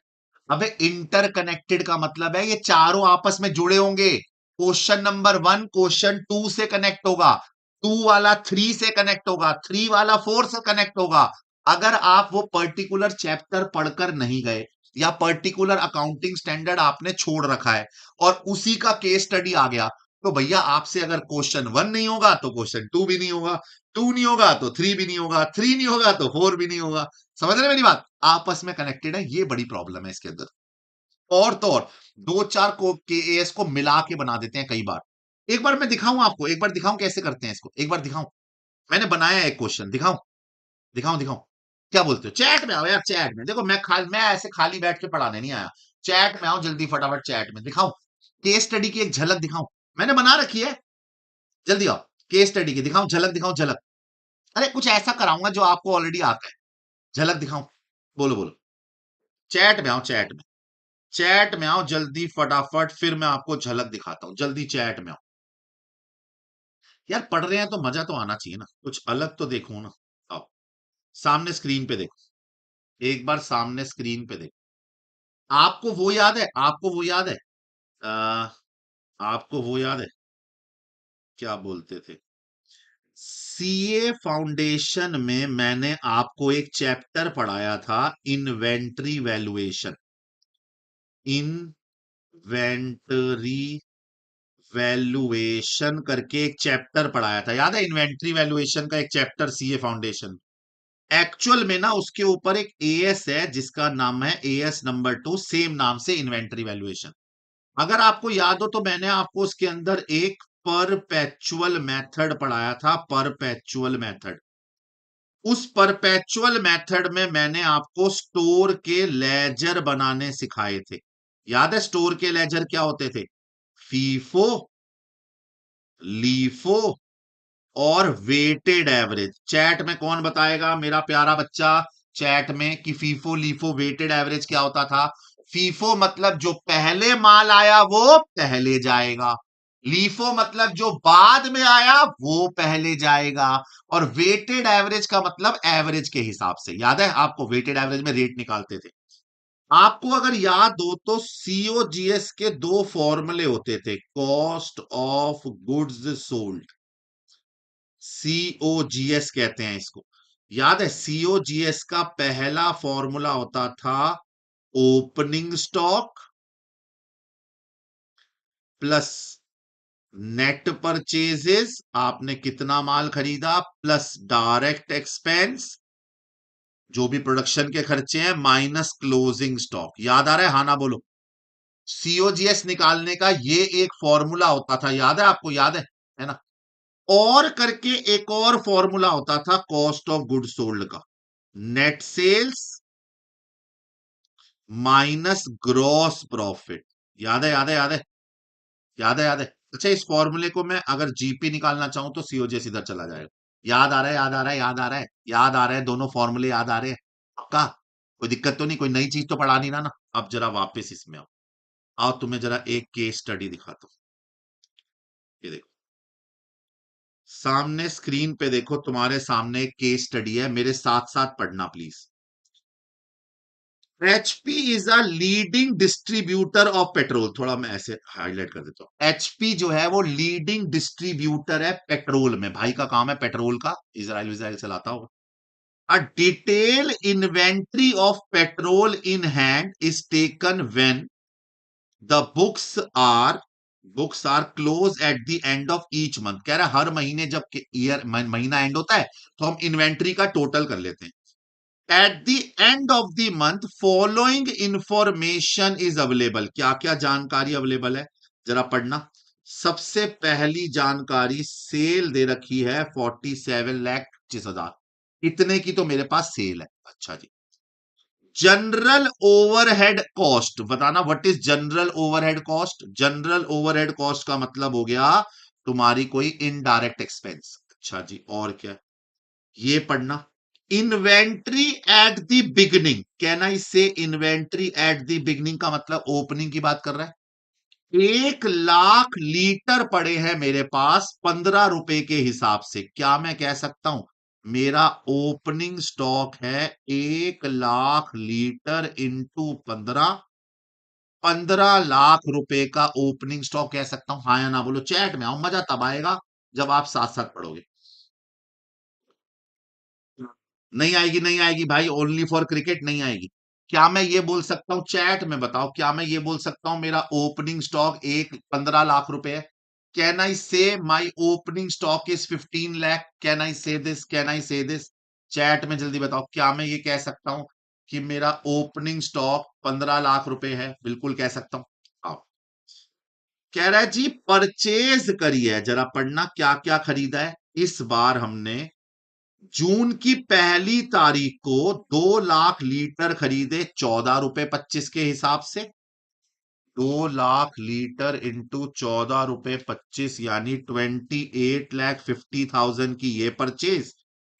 अबे इंटरकनेक्टेड का मतलब है ये चारों आपस में जुड़े होंगे। क्वेश्चन नंबर 1 क्वेश्चन 2 से कनेक्ट होगा, 2 वाला 3 से कनेक्ट होगा, 3 वाला 4 से कनेक्ट होगा। अगर आप वो पर्टिकुलर चैप्टर पढ़कर नहीं गए, या पर्टिकुलर अकाउंटिंग स्टैंडर्ड आपने छोड़ रखा है और उसी का केस स्टडी आ गया, तो भैया आपसे अगर क्वेश्चन 1 नहीं होगा तो क्वेश्चन 2 भी नहीं होगा, 2 नहीं होगा तो 3 भी नहीं होगा, 3 नहीं होगा तो 4 भी नहीं होगा। समझ रहे मेरी बात? आपस में कनेक्टेड है, ये बड़ी प्रॉब्लम है इसके अंदर। और तो और 2-4 को के एएस को मिला के बना देते हैं कई बार। एक बार मैं दिखाऊं आपको, एक बार दिखाऊं कैसे करते हैं इसको, एक बार दिखाऊं। मैंने बनाया एक क्वेश्चन, दिखाऊं? दिखाऊं? दिखाऊं? क्या बोलते हो? चैट में आओ यार, चैट में देखो। मैं ऐसे खाली बैठ के पढ़ाने नहीं आया। चैट में आओ जल्दी, फटाफट चैट में दिखाऊं। केस स्टडी की एक झलक दिखाऊं? मैंने बना रखी है, जल्दी आओ। केस स्टडी की दिखाऊं झलक, दिखाऊं झलक? अरे कुछ ऐसा कराऊंगा जो आपको ऑलरेडी आता है। झलक दिखाऊं? बोलो बोलो। चैट में आओ, चैट में। चैट में आओ जल्दी फटाफट, फिर मैं आपको झलक दिखाता हूं। जल्दी चैट में आओ यार, पढ़ रहे हैं तो मजा तो आना चाहिए ना, कुछ अलग तो देखो ना। आओ सामने स्क्रीन पे देखो, एक बार सामने स्क्रीन पे देखो। आपको वो याद है? आपको वो याद है? आ, आपको वो याद है? क्या बोलते थे? सीए फाउंडेशन में मैंने आपको एक चैप्टर पढ़ाया था, इन्वेंटरी वैल्यूएशन। इन्वेंटरी वैल्यूएशन करके एक चैप्टर पढ़ाया था, याद है? इन्वेंटरी वैल्यूएशन का एक चैप्टर सीए फाउंडेशन। एक्चुअल में ना उसके ऊपर एक एएस है जिसका नाम है एएस नंबर 2, सेम नाम से इन्वेंटरी वैल्यूएशन। अगर आपको याद हो तो मैंने आपको उसके अंदर एक परपेचुअल मेथड पढ़ाया था, परपेचुअल मेथड। उस परपेचुअल मेथड में मैंने आपको स्टोर के लेजर बनाने सिखाए थे। याद है स्टोर के लेजर क्या होते थे? फीफो, लीफो और वेटेड एवरेज। चैट में कौन बताएगा मेरा प्यारा बच्चा, चैट में, कि फीफो लीफो वेटेड एवरेज क्या होता था? फीफो मतलब जो पहले माल आया वो पहले जाएगा, लीफो मतलब जो बाद में आया वो पहले जाएगा, और वेटेड एवरेज का मतलब एवरेज के हिसाब से। याद है आपको, वेटेड एवरेज में रेट निकालते थे। आपको अगर याद हो तो सीओजीएस के दो फॉर्मूले होते थे, cost of goods sold, COGS कहते हैं इसको। याद है, सीओजीएस का पहला फॉर्मूला होता था opening stock plus net purchases, आपने कितना माल खरीदा, प्लस डायरेक्ट एक्सपेंस, जो भी प्रोडक्शन के खर्चे हैं, माइनस क्लोजिंग स्टॉक। याद आ रहा है? हाँ ना बोलो। सीओजीएस निकालने का ये एक फॉर्मूला होता था, याद है आपको? याद है ना? और करके एक और फॉर्मूला होता था कॉस्ट ऑफ गुड सोल्ड का, net sales minus gross profit. याद है? याद है? याद है? याद है? याद है? अच्छा, इस फॉर्मूले को मैं अगर जीपी निकालना चाहूं तो सीओजीएस इधर चला जाएगा। याद आ रहा है? याद आ रहा है? याद आ रहा है? याद आ रहा है? दोनों फॉर्मूले याद आ रहे हैं? पक्का? कोई दिक्कत तो नहीं? कोई नई चीज तो पढ़ानी ना? अब जरा वापस इसमें आओ। आओ तुम्हें जरा एक केस स्टडी दिखाता हूं। ये देखो, सामने स्क्रीन पे देखो, तुम्हारे सामने एक केस स्टडी है, मेरे साथ साथ पढ़ना please. HP is a leading distributor of petrol. थोड़ा मैं ऐसे हाईलाइट कर देता हूं। एचपी जो है वो लीडिंग डिस्ट्रीब्यूटर है पेट्रोल में। भाई का काम है पेट्रोल का, इजराइल विजराइल चलाता होगा। A detail inventory of petrol in hand is taken when the books are close at the end of each month. कह रहा है हर महीने जब ईयर महीना एंड होता है तो हम इन्वेंट्री का टोटल कर लेते हैं। Eight the end of the month following information is available. क्या क्या जानकारी अवेलेबल है जरा पढ़ना। सबसे पहली जानकारी, सेल दे रखी है 47,25,000, इतने की तो मेरे पास सेल है। अच्छा जी। जनरल ओवरहेड कॉस्ट बताना, what is general overhead cost? General overhead cost का मतलब हो गया तुम्हारी कोई इनडायरेक्ट एक्सपेंस। अच्छा जी, और क्या? ये पढ़ना, inventory at the beginning. Can I से इन्वेंट्री एट द बिगनिंग का मतलब ओपनिंग की बात कर रहा है। 1,00,000 लीटर पड़े हैं मेरे पास 15 रुपए के हिसाब से। क्या मैं कह सकता हूं मेरा ओपनिंग स्टॉक है 1,00,000 लीटर इंटू 15, 15 लाख रुपए का ओपनिंग स्टॉक कह सकता हूं? हाँ या ना बोलो, चैट में आओ, मजा तब आएगा जब आप साथ साथ पढ़ोगे। नहीं आएगी? नहीं आएगी भाई, ओनली फॉर क्रिकेट नहीं आएगी। क्या मैं ये बोल सकता हूं, चैट में बताओ, क्या मैं ये बोल सकता हूं मेरा ओपनिंग स्टॉक एक 15 लाख रुपए है? कैन आई से माई opening stock is 15 lakh? Can I से दिस? कैन आई से दिस? चैट में जल्दी बताओ, क्या मैं ये कह सकता हूं कि मेरा ओपनिंग स्टॉक 15 लाख रुपए है? बिल्कुल कह सकता हूं। आओ, कह रहा है जी परचेज करी है, जरा पढ़ना क्या क्या खरीदा है। इस बार हमने जून की पहली तारीख को 2 लाख लीटर खरीदे 14 रुपए 25 के हिसाब से। 2 लाख लीटर इंटू 14 रुपए 25 यानी 28,50,000 की ये परचेज।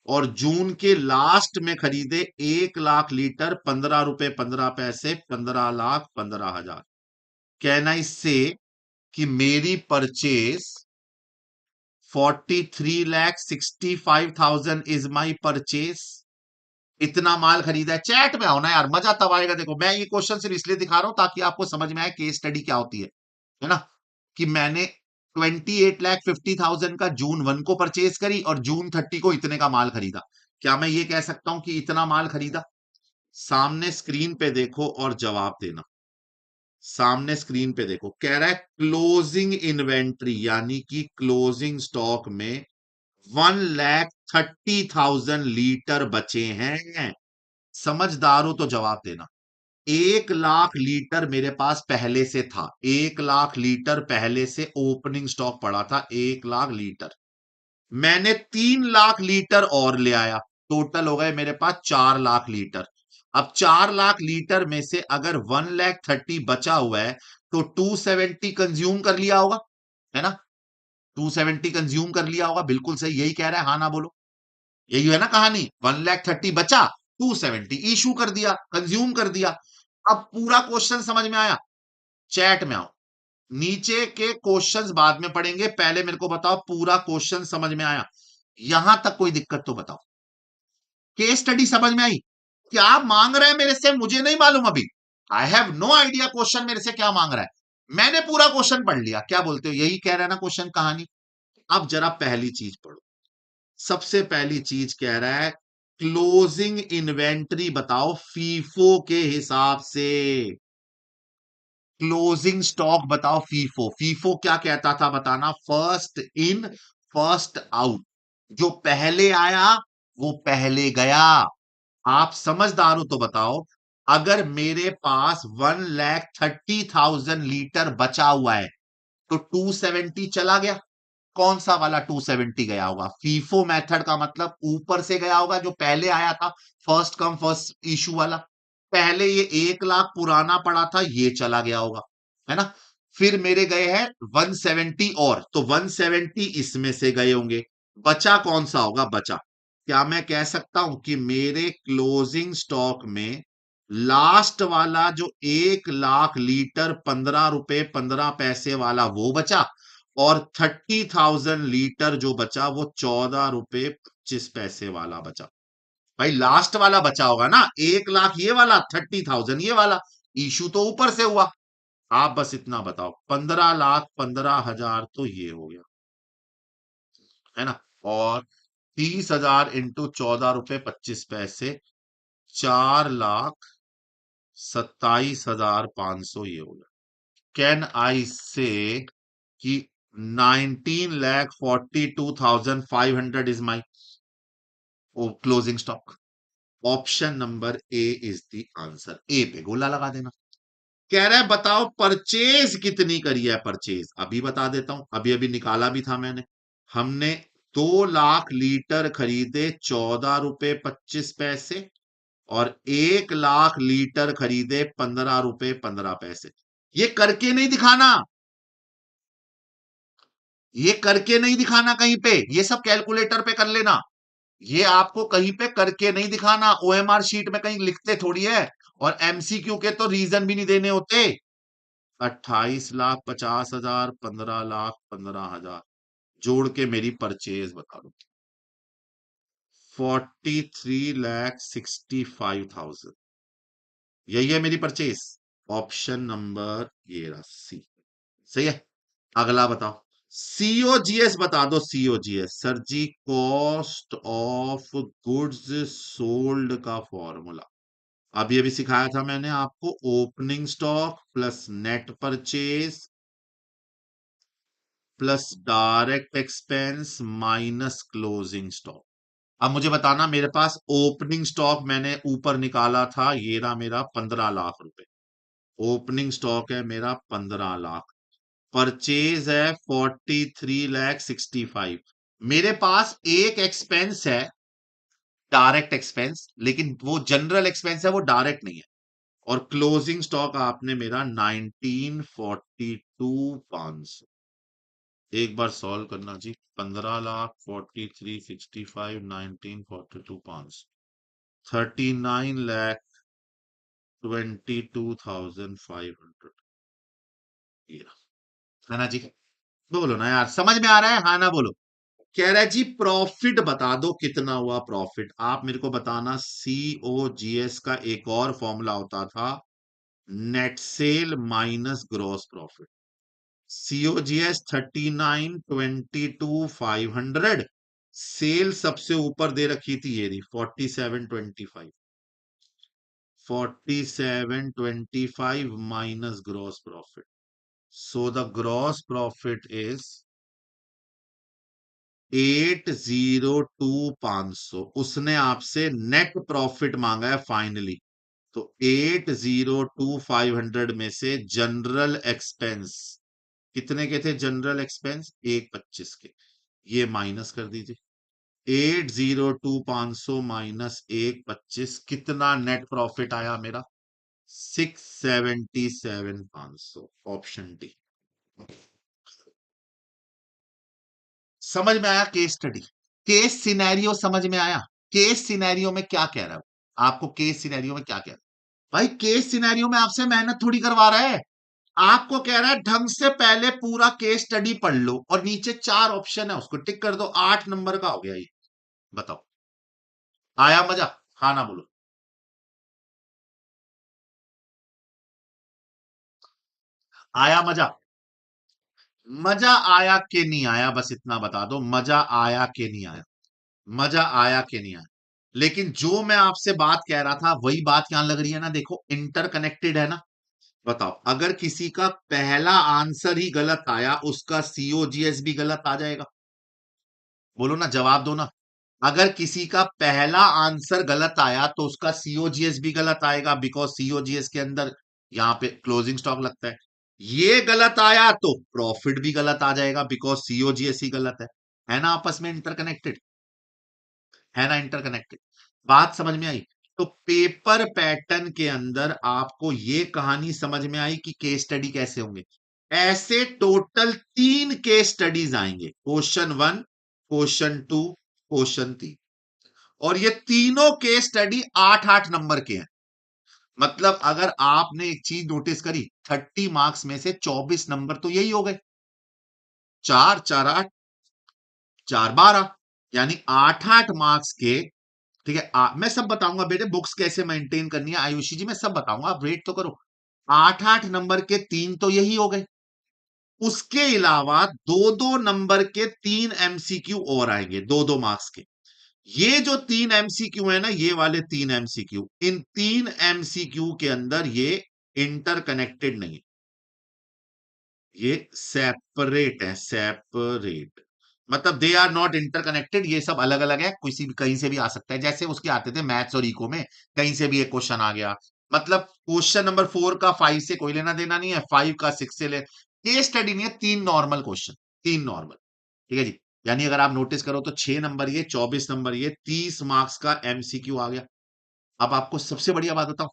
और जून के लास्ट में खरीदे 1 लाख लीटर 15 रुपए 15 पैसे, 15,15,000। कैन आई से कि मेरी परचेज 43,65,000 इज माई परचेज। इतना माल खरीदा है। चैट में आओ ना यार, मजा तब आएगा। देखो, मैं ये क्वेश्चन सिर्फ इसलिए दिखा रहा हूं ताकि आपको समझ में आए केस स्टडी क्या होती है ना? कि मैंने 28,50,000 का जून 1 को परचेज करी और जून 30 को इतने का माल खरीदा। क्या मैं ये कह सकता हूं कि इतना माल खरीदा? सामने स्क्रीन पे देखो और जवाब देना। सामने स्क्रीन पे देखो, कह रहा है क्लोजिंग इन्वेंट्री यानी कि क्लोजिंग स्टॉक में 1,30,000 लीटर बचे हैं। समझदार हो तो जवाब देना। 1 लाख लीटर मेरे पास पहले से था, 1 लाख लीटर पहले से ओपनिंग स्टॉक पड़ा था, 1 लाख लीटर। मैंने 3 लाख लीटर और ले आया, टोटल हो गए मेरे पास 4 लाख लीटर। अब 4 लाख लीटर में से अगर 1,30,000 बचा हुआ है तो 270 कंज्यूम कर लिया होगा, है ना? 270 कंज्यूम कर लिया होगा, बिल्कुल सही, यही कह रहा है, हाँ ना बोलो। यही है ना कहानी, 1,30,000 बचा, 270 इशू कर दिया, कंज्यूम कर दिया। अब पूरा क्वेश्चन समझ में आया? चैट में आओ, नीचे के क्वेश्चंस बाद में पढ़ेंगे, पहले मेरे को बताओ पूरा क्वेश्चन समझ में आया? यहां तक कोई दिक्कत तो बताओ। केस स्टडी समझ में आई? क्या मांग रहा है मेरे से मुझे नहीं मालूम अभी। I have no idea question मेरे से क्या मांग रहा है। मैंने पूरा क्वेश्चन पढ़ लिया, क्या बोलते हो, यही कह रहा है ना क्वेश्चन, कहानी। अब जरा पहली चीज पढ़ो। सबसे पहली चीज कह रहा है क्लोजिंग इन्वेंटरी बताओ फीफो के हिसाब से। क्लोजिंग स्टॉक बताओ फीफो। फीफो क्या कहता था बताना? First in first out. जो पहले आया वो पहले गया। आप समझदार हो तो बताओ, अगर मेरे पास 1,30,000 लीटर बचा हुआ है तो 270 चला गया। कौन सा वाला 270 गया होगा? फीफो मेथड का मतलब ऊपर से गया होगा, जो पहले आया था, फर्स्ट कम फर्स्ट इशू वाला। पहले ये 1 लाख पुराना पड़ा था, ये चला गया होगा, है ना? फिर मेरे गए हैं 170 और, तो 170 इसमें से गए होंगे। बचा कौन सा होगा? बचा, क्या मैं कह सकता हूं कि मेरे क्लोजिंग स्टॉक में लास्ट वाला जो 1 लाख लीटर 15 रुपए 15 पैसे वाला वो बचा, और 30,000 लीटर जो बचा वो 14 रुपए 25 पैसे वाला बचा। भाई लास्ट वाला बचा होगा ना, 1 लाख ये वाला, 30,000 ये वाला। इशू तो ऊपर से हुआ। आप बस इतना बताओ, 15,15,000 तो ये हो गया, है ना? और 30,000 इंटू 14 रुपए 25 पैसे, 4,27,500 ये हो गया। कैन आई से कि 19,42,500 is my closing stock? Option number A is the answer. A पे गोला लगा देना। कह रहा है बताओ परचेज कितनी करी है? परचेज अभी बता देता हूं, अभी अभी निकाला भी था मैंने। हमने 2 लाख लीटर खरीदे 14 रुपए 25 पैसे, और 1 लाख लीटर खरीदे 15 रुपए 15 पैसे। ये करके नहीं दिखाना, ये करके नहीं दिखाना कहीं पे, ये सब कैलकुलेटर पे कर लेना। ये आपको कहीं पे करके नहीं दिखाना, ओएमआर शीट में कहीं लिखते थोड़ी है। और एमसीक्यू के तो रीजन भी नहीं देने होते। 28,50,000 15,15,000 जोड़ के मेरी परचेज बता दो। 43,65,000, यही है मेरी परचेज। ऑप्शन नंबर ये रहा, सी। सही है। अगला बताओ, सीओजीएस बता दो। सीओजीएस सर जी, कॉस्ट ऑफ गुड्स सोल्ड का फॉर्मूला अभी अभी सिखाया था मैंने आपको। Opening stock plus net purchase plus direct expense minus closing stock. अब मुझे बताना, मेरे पास ओपनिंग स्टॉक मैंने ऊपर निकाला था, ये रहा मेरा 15 लाख रुपए। ओपनिंग स्टॉक है मेरा 15 लाख। परचेज है 43,65,000। मेरे पास एक एक्सपेंस है डायरेक्ट एक्सपेंस, लेकिन वो जनरल एक्सपेंस है, वो डायरेक्ट नहीं है। और क्लोजिंग स्टॉक आपने मेरा 19,42,500। एक बार सॉल्व करना जी। 15,43,65 19,42,500, 39,22,500, है ना जी? बोलो ना यार, समझ में आ रहा है, हाँ ना बोलो। कह रहा है जी प्रॉफिट बता दो कितना हुआ प्रॉफिट। आप मेरे को बताना, सीओजीएस का एक और फॉर्मूला होता था, net sale minus gross profit. COGS 39,22,500, sale सबसे ऊपर दे रखी थी, ये रही 47,25। 47,25 minus gross profit, so the gross profit is 802,500। उसने आपसे नेट प्रॉफिट मांगा है फाइनली। तो 802,500 में से जनरल एक्सपेंस कितने के थे? जनरल एक्सपेंस 1,25 के, ये माइनस कर दीजिए। 802,500 माइनस 1,25 कितना नेट प्रॉफिट आया मेरा? 677,500, ऑप्शन डी। समझ में आया केस स्टडी? केस सिनेरियो समझ में आया? केस सिनेरियो में क्या कह रहा है? आपको केस सिनेरियो में क्या कह रहा है? भाई केस सिनेरियो में आपसे मेहनत थोड़ी करवा रहा है। आपको कह रहा है ढंग से पहले पूरा केस स्टडी पढ़ लो, और नीचे 4 ऑप्शन है उसको टिक कर दो, 8 नंबर का हो गया ये। बताओ, आया मजा? हाँ ना बोलो। आया मजा? मजा आया कि नहीं आया, बस इतना बता दो, मजा आया कि नहीं आया? मजा आया कि नहीं आया? लेकिन जो मैं आपसे बात कह रहा था वही बात यहां लग रही है ना, देखो इंटरकनेक्टेड है ना। बताओ, अगर किसी का पहला आंसर ही गलत आया, उसका सीओजीएस भी गलत आ जाएगा? बोलो ना, जवाब दो ना। अगर किसी का पहला आंसर गलत आया तो उसका सीओजीएस भी गलत आएगा, बिकॉज सीओजीएस के अंदर यहां पे क्लोजिंग स्टॉक लगता है। ये गलत आया तो प्रॉफिट भी गलत आ जाएगा, बिकॉज सीओजीएस ही गलत है ना? आपस में इंटरकनेक्टेड है ना, इंटरकनेक्टेड। बात समझ में आई? तो पेपर पैटर्न के अंदर आपको ये कहानी समझ में आई कि केस स्टडी कैसे होंगे। ऐसे टोटल 3 केस स्टडीज आएंगे, क्वेश्चन 1, क्वेश्चन 2, क्वेश्चन 3। और ये तीनों केस स्टडी 8-8 नंबर के हैं। मतलब अगर आपने एक चीज नोटिस करी, 30 मार्क्स में से 24 नंबर तो यही हो गए। 4 4 8, 4 12, यानी 8-8 मार्क्स के। ठीक है, मैं सब बताऊंगा बेटे, बुक्स कैसे मेंटेन करनी है आयुषी जी, मैं सब बताऊंगा, आप वेट तो करो। 8-8 नंबर के 3 तो यही हो गए। उसके अलावा 2-2 नंबर के 3 एमसीक्यू और आएंगे, 2-2 मार्क्स के। ये जो 3 एमसीक्यू है ना, ये वाले 3 एमसीक्यू, इन 3 एमसीक्यू के अंदर ये इंटरकनेक्टेड नहीं है, ये सेपरेट है, सेपरेट। मतलब दे आर नॉट इंटरकनेक्टेड, ये सब अलग अलग है, किसी भी कहीं से भी आ सकता है, जैसे उसके आते थे मैथ्स और इको में, कहीं से भी एक क्वेश्चन आ गया। मतलब क्वेश्चन नंबर 4 का 5 से कोई लेना देना नहीं है, 5 का 6 से ले। केस स्टडी नहीं है, 3 नॉर्मल क्वेश्चन, 3 नॉर्मल। ठीक है जी। यानी अगर आप नोटिस करो तो 6 नंबर ये, 24 नंबर ये, 30 मार्क्स का एमसीक्यू आ गया। अब आपको सबसे बढ़िया बात बताऊं,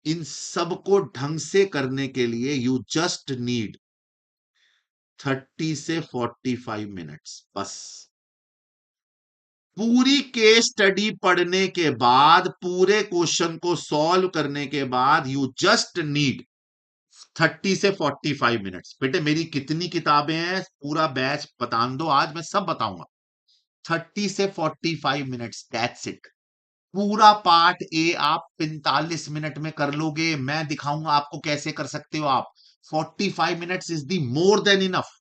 इन सबको ढंग से करने के लिए यू जस्ट नीड 30 से 45 मिनट्स बस। पूरी केस स्टडी पढ़ने के बाद, पूरे क्वेश्चन को सॉल्व करने के बाद, यू जस्ट नीड 30 से 45 मिनट्स। बेटे मेरी कितनी किताबें हैं, पूरा बैच बता दो, आज मैं सब बताऊंगा। 30 से 45 मिनट्स, दैट्स इट। पूरा पार्ट ए आप 45 मिनट में कर लोगे, मैं दिखाऊंगा आपको कैसे कर सकते हो आप। 45 minutes is the more than enough,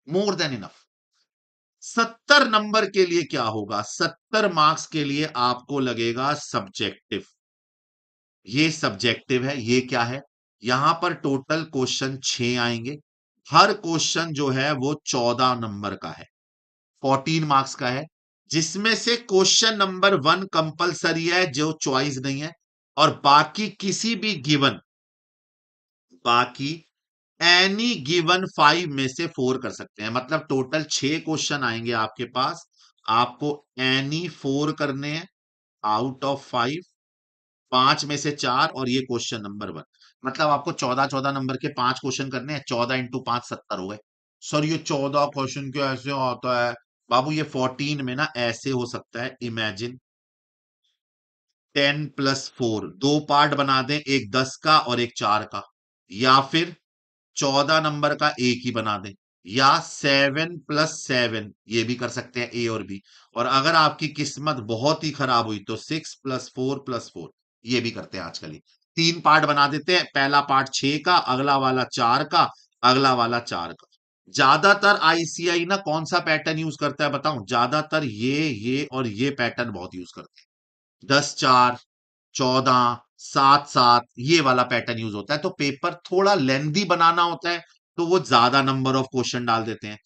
more than enough. 70 number के लिए क्या होगा, 70 मार्क्स के लिए आपको लगेगा सब्जेक्टिव। ये सब्जेक्टिव है, ये क्या है? यहां पर टोटल क्वेश्चन 6 आएंगे। हर क्वेश्चन जो है वो 14 नंबर का है, 14 मार्क्स का है, जिसमें से क्वेश्चन नंबर 1 कंपलसरी है, जो चॉइस नहीं है। और बाकी किसी भी गिवन, बाकी एनी गिवन 5 में से 4 कर सकते हैं। मतलब टोटल 6 क्वेश्चन आएंगे आपके पास, आपको एनी 4 करने हैं आउट ऑफ 5, 5 में से 4, और ये क्वेश्चन नंबर 1। मतलब आपको 14-14 नंबर के 5 क्वेश्चन करने हैं, 14 इंटू 5 70 हो गए। सर ये 14 क्वेश्चन क्यों ऐसे होता है? बाबू ये 14 में ना ऐसे हो सकता है, इमेजिन 10+4, 2 पार्ट बना दें, एक 10 का और एक 4 का, या फिर 14 नंबर का एक ही बना दें, या 7+7, ये भी कर सकते हैं, ए और बी। और अगर आपकी किस्मत बहुत ही खराब हुई तो 6+4+4, ये भी करते हैं आजकल ही। 3 पार्ट बना देते हैं, पहला पार्ट 6 का, अगला वाला 4 का, अगला वाला 4 का। ज्यादातर आईसीआई ना कौन सा पैटर्न यूज करता है बताऊं? ज्यादातर ये और ये पैटर्न बहुत यूज करते हैं। 10-4, 14, 7-7, ये वाला पैटर्न यूज होता है। तो पेपर थोड़ा लेंदी बनाना होता है तो वो ज्यादा नंबर ऑफ क्वेश्चन डाल देते हैं,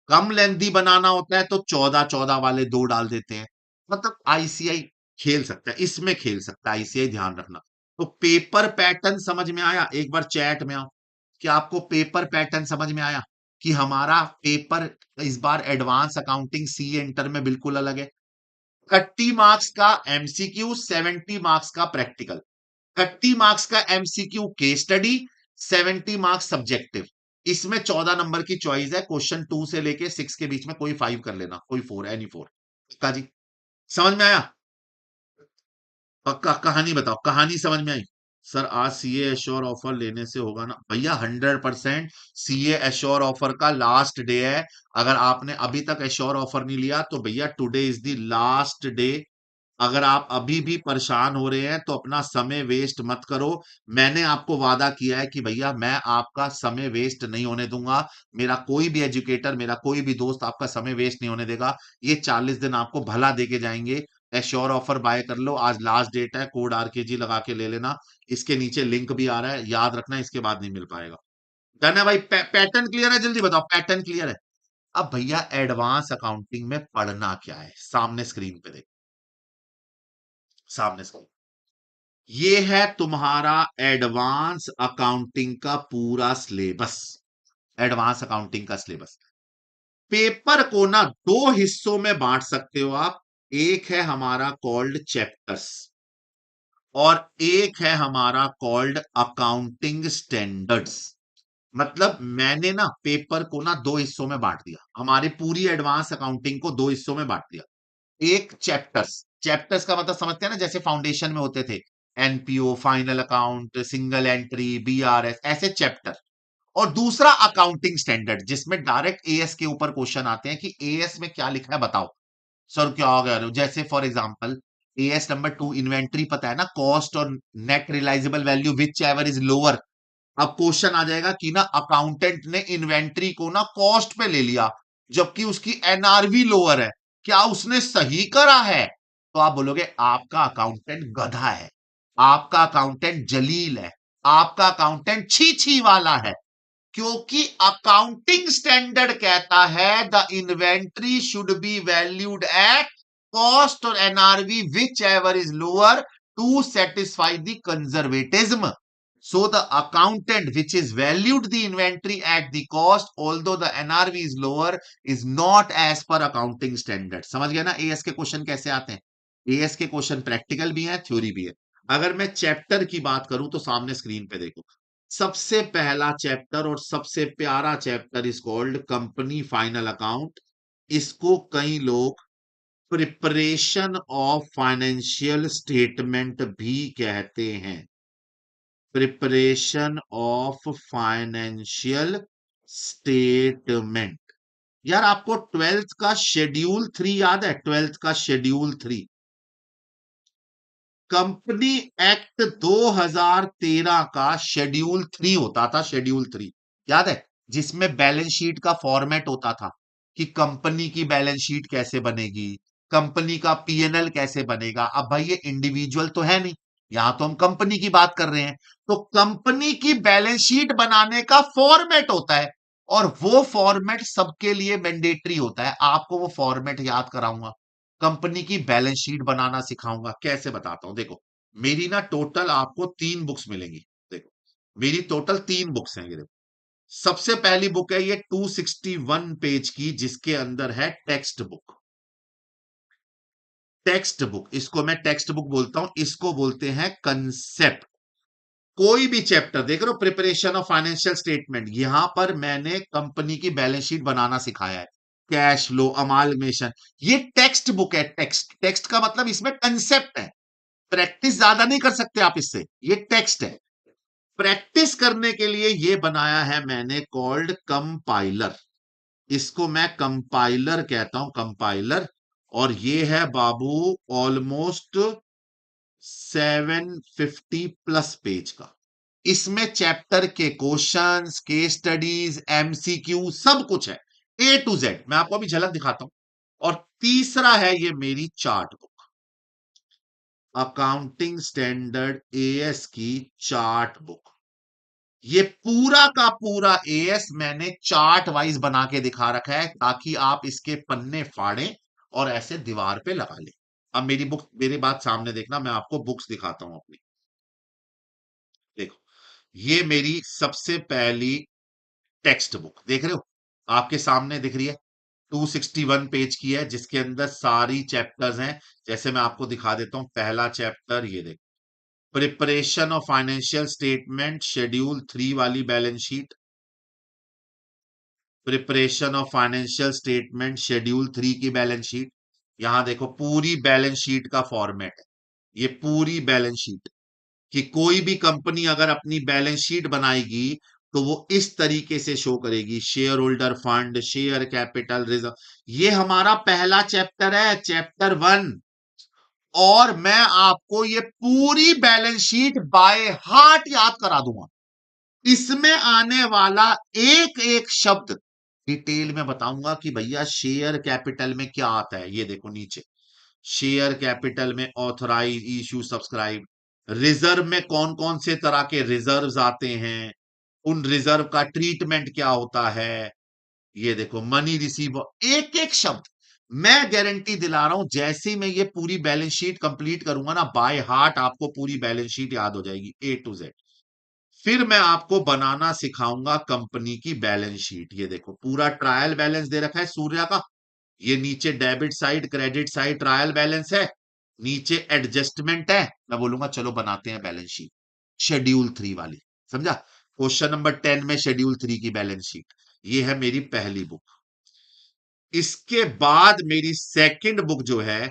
कम लेंदी बनाना होता है तो 14-14 वाले 2 डाल देते हैं। मतलब आईसीआई खेल सकता है, इसमें खेल सकता है आईसीआई, ध्यान रखना। तो पेपर पैटर्न समझ में आया? एक बार चैट में आओ, कि आपको पेपर पैटर्न समझ में आया कि हमारा पेपर इस बार एडवांस अकाउंटिंग सी एंटर में बिल्कुल अलग है। 30 मार्क्स का एमसीक्यू, 70 मार्क्स का प्रैक्टिकल। 30 मार्क्स का MCQ case study, 70 marks subjective. इसमें 14 नंबर की चॉइस है, क्वेश्चन 2 से लेके 6 के बीच में कोई 5 कर लेना, कोई 4, एनी 4। पक्का जी? समझ में आया? पक्का? कहानी बताओ, कहानी समझ में आई? सर आज सीए एश्योर ऑफर लेने से होगा ना भैया? 100% सीए एश्योर ऑफर का लास्ट डे है। अगर आपने अभी तक एश्योर ऑफर नहीं लिया तो भैया today is the last day. अगर आप अभी भी परेशान हो रहे हैं तो अपना समय वेस्ट मत करो। मैंने आपको वादा किया है कि भैया मैं आपका समय वेस्ट नहीं होने दूंगा। मेरा कोई भी एजुकेटर, मेरा कोई भी दोस्त आपका समय वेस्ट नहीं होने देगा। ये 40 दिन आपको भला देके जाएंगे। एश्योर ऑफर बाय कर लो, आज लास्ट डेट है, कोड आरकेजी लगा के ले लेना। इसके नीचे लिंक भी आ रहा है, याद रखना, इसके बाद नहीं मिल पाएगा। डन है भाई? पैटर्न क्लियर है? जल्दी बताओ, पैटर्न क्लियर है? अब भैया एडवांस अकाउंटिंग में पढ़ना क्या है, सामने स्क्रीन पे देखो, सामने स्क्रीन। ये है तुम्हारा एडवांस अकाउंटिंग का पूरा सिलेबस। एडवांस अकाउंटिंग का सिलेबस। पेपर को ना दो हिस्सों में बांट सकते हो आप। एक है हमारा कॉल्ड चैप्टर्स और एक है हमारा कॉल्ड अकाउंटिंग स्टैंडर्ड्स। मतलब मैंने ना पेपर को ना दो हिस्सों में बांट दिया, हमारी पूरी एडवांस अकाउंटिंग को दो हिस्सों में बांट दिया। एक चैप्टर्स, चैप्टर्स का मतलब समझते हैं ना, जैसे फाउंडेशन में होते थे NPO, final account, single entry, BRS, ऐसे चैप्टर। और दूसरा अकाउंटिंग स्टैंडर्ड, जिसमें डायरेक्ट एएस के ऊपर क्वेश्चन आते हैं कि एएस में क्या लिखा है बताओ। सर क्या हो गया? जैसे for example AS number 2 inventory पता है ना, कॉस्ट और net realisable value whichever is lower. अब क्वेश्चन आ जाएगा कि ना अकाउंटेंट ने इन्वेंट्री को ना कॉस्ट पे ले लिया जबकि उसकी एनआरवी लोअर है, क्या उसने सही करा है? तो आप बोलोगे आपका अकाउंटेंट गधा है, आपका अकाउंटेंट जलील है, आपका अकाउंटेंट छी छी वाला है। क्योंकि अकाउंटिंग स्टैंडर्ड कहता है the inventory should be valued at cost और NRV whichever is lower to satisfy the conservatism. So the accountant which is valued the inventory at the cost although the NRV is lower is not as per accounting standard. समझ गया ना as के question कैसे आते हैं? As के question practical भी है, थ्योरी भी है। अगर मैं चैप्टर की बात करूं तो सामने स्क्रीन पे देखो, सबसे पहला चैप्टर और सबसे प्यारा chapter is called company final account. इसको कई लोग प्रिपरेशन ऑफ फाइनेंशियल स्टेटमेंट भी कहते हैं। Preparation of financial statement. यार आपको ट्वेल्थ का शेड्यूल 3 याद है? ट्वेल्थ का शेड्यूल 3, कंपनी एक्ट 2013 का शेड्यूल 3 होता था, शेड्यूल 3 याद है? जिसमें बैलेंस शीट का फॉर्मेट होता था कि कंपनी की बैलेंस शीट कैसे बनेगी, कंपनी का पीएनएल कैसे बनेगा। अब भाई ये इंडिविजुअल तो है नहीं, यहां तो हम कंपनी की बात कर रहे हैं। तो कंपनी की बैलेंस शीट बनाने का फॉर्मेट होता है और वो फॉर्मेट सबके लिए मैंडेटरी होता है। आपको वो फॉर्मेट याद कराऊंगा, कंपनी की बैलेंस शीट बनाना सिखाऊंगा। कैसे बताता हूं, देखो मेरी ना टोटल आपको 3 बुक्स मिलेंगी। देखो मेरी टोटल 3 बुक्स हैं, ये देखो। सबसे पहली बुक है ये 261 पेज की, जिसके अंदर है टेक्स्ट बुक। टेक्स्ट बुक, इसको मैं टेक्स्ट बुक बोलता हूं, इसको बोलते हैं कंसेप्ट। कोई भी चैप्टर देख रहे हो, प्रिपरेशन ऑफ फाइनेंशियल स्टेटमेंट, यहां पर मैंने कंपनी की बैलेंस शीट बनाना सिखाया है, कैश फ्लो, अमालमेशन। ये टेक्स्ट बुक है। टेक्स्ट, टेक्स्ट का मतलब इसमें कंसेप्ट है। प्रैक्टिस ज्यादा नहीं कर सकते आप इससे, ये टेक्स्ट है। प्रैक्टिस करने के लिए ये बनाया है मैंने कॉल्ड कंपाइलर। इसको मैं कंपाइलर कहता हूं, कंपाइलर। और ये है बाबू ऑलमोस्ट 750 प्लस पेज का। इसमें चैप्टर के क्वेश्चंस, केस स्टडीज, एमसीक्यू सब कुछ है, ए टू जेड। मैं आपको अभी झलक दिखाता हूं। और तीसरा है ये मेरी chart book, accounting standard as की चार्ट बुक। ये पूरा का पूरा एएस मैंने चार्ट वाइज बना के दिखा रखा है ताकि आप इसके पन्ने फाड़ें और ऐसे दीवार पे लगा लें। अब मेरी बुक, मेरी बात सामने देखना, मैं आपको बुक्स दिखाता हूं अपनी। देखो ये मेरी सबसे पहली टेक्स्ट बुक देख रहे हो, आपके सामने दिख रही है। 261 पेज की है, जिसके अंदर सारी चैप्टर्स हैं। जैसे मैं आपको दिखा देता हूं, पहला चैप्टर ये देखो, preparation of financial statement schedule 3 वाली balance sheet, preparation of financial statement schedule 3 की बैलेंस शीट। यहां देखो पूरी बैलेंस शीट का फॉर्मेट है, ये पूरी बैलेंस शीट, कि कोई भी कंपनी अगर अपनी बैलेंस शीट बनाएगी तो वो इस तरीके से शो करेगी, share holder fund, share capital, reserve. ये हमारा पहला चैप्टर है, चैप्टर 1। और मैं आपको ये पूरी बैलेंस शीट बाय हार्ट याद करा दूंगा। इसमें आने वाला एक एक शब्द डिटेल में बताऊंगा कि भैया शेयर कैपिटल में क्या आता है। ये देखो नीचे, शेयर कैपिटल में ऑथराइज, इश्यू, सब्सक्राइब। रिजर्व में कौन कौन से तरह के रिजर्व्स आते हैं, उन रिजर्व का ट्रीटमेंट क्या होता है। ये देखो मनी रिसीव, एक एक शब्द मैं गारंटी दिला रहा हूं, जैसे ही मैं ये पूरी बैलेंस शीट कंप्लीट करूंगा ना, बाय हार्ट आपको पूरी बैलेंस शीट याद हो जाएगी ए टू जेड। फिर मैं आपको बनाना सिखाऊंगा कंपनी की बैलेंस शीट। ये देखो पूरा ट्रायल बैलेंस दे रखा है सूर्या का, ये नीचे debit side credit side trial balance है, नीचे एडजस्टमेंट है। मैं बोलूंगा चलो बनाते हैं बैलेंस शीट शेड्यूल 3 वाली, समझा। क्वेश्चन नंबर 10 में शेड्यूल 3 की बैलेंस शीट, ये है मेरी पहली बुक। इसके बाद मेरी सेकंड बुक जो है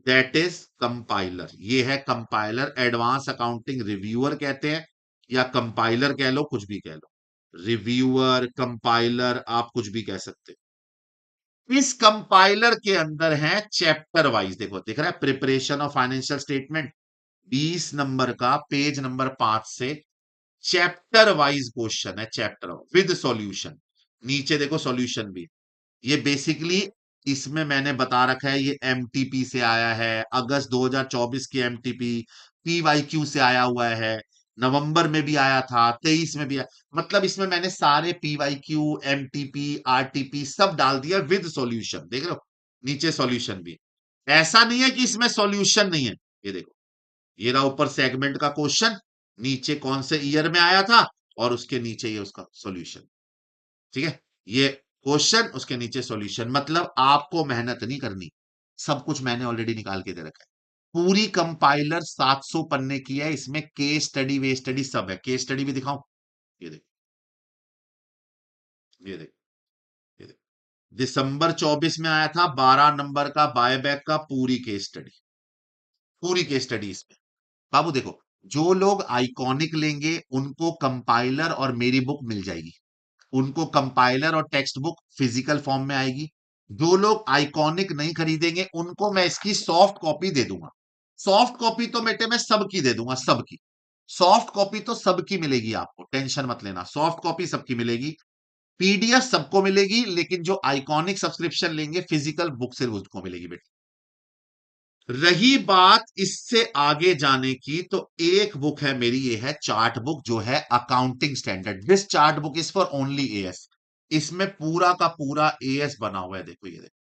दैट इज कंपाइलर। ये है कंपाइलर, एडवांस अकाउंटिंग रिव्यूअर कहते हैं, या कंपाइलर कह लो, कुछ भी कह लो, रिव्यूअर, कंपाइलर, आप कुछ भी कह सकते हो। इस कंपाइलर के अंदर है चैप्टर वाइज, देखो दिख रहा है, preparation of financial statement 20 number का, पेज नंबर 5 से चैप्टर वाइज क्वेश्चन है, चैप्टर विद सॉल्यूशन। नीचे देखो सॉल्यूशन भी, ये बेसिकली इसमें मैंने बता रखा है, ये एमटीपी से आया है, अगस्त 2024 की एमटीपी, पीवाईक्यू से आया हुआ है, नवंबर में भी आया था, 23 में भी आया। मतलब इसमें मैंने सारे पीवाईक्यू, एमटीपी, आरटीपी सब डाल दिया विद सॉल्यूशन, देख रहे हो नीचे सॉल्यूशन भी। ऐसा नहीं है कि इसमें सॉल्यूशन नहीं है, ये देखो, ये रहा ऊपर सेगमेंट का क्वेश्चन, नीचे कौन से ईयर में आया था, और उसके नीचे ये उसका सॉल्यूशन। ठीक है, ये क्वेश्चन उसके नीचे सॉल्यूशन, मतलब आपको मेहनत नहीं करनी, सब कुछ मैंने ऑलरेडी निकाल के दे रखा है। पूरी कंपाइलर 700 पन्ने की है, इसमें केस स्टडी वे स्टडी सब है। केस स्टडी भी दिखाऊं, ये देख, ये देख, ये देख, दिसंबर 24 में आया था 12 नंबर का बायबैक का पूरी केस स्टडी, पूरी केस स्टडी इसमें। बाबू देखो, जो लोग आइकॉनिक लेंगे उनको कंपाइलर और मेरी बुक मिल जाएगी, उनको कंपाइलर और टेक्स्ट बुक फिजिकल फॉर्म में आएगी। जो लोग आइकॉनिक नहीं खरीदेंगे उनको मैं इसकी सॉफ्ट कॉपी दे दूंगा। सॉफ्ट कॉपी तो बेटे मैं सबकी दे दूंगा, सबकी सॉफ्ट कॉपी तो सबकी मिलेगी, आपको टेंशन मत लेना, सॉफ्ट कॉपी सबकी मिलेगी। पीडीएफ सबको मिलेगी, लेकिन जो आइकॉनिक सब्सक्रिप्शन लेंगे फिजिकल बुक सिर्फ उसको मिलेगी बेटे। रही बात इससे आगे जाने की, तो एक बुक है मेरी, ये है चार्ट बुक, जो है accounting standard. This chart book is for only as. इसमें पूरा का पूरा एएस बना हुआ है, देखो ये देखो,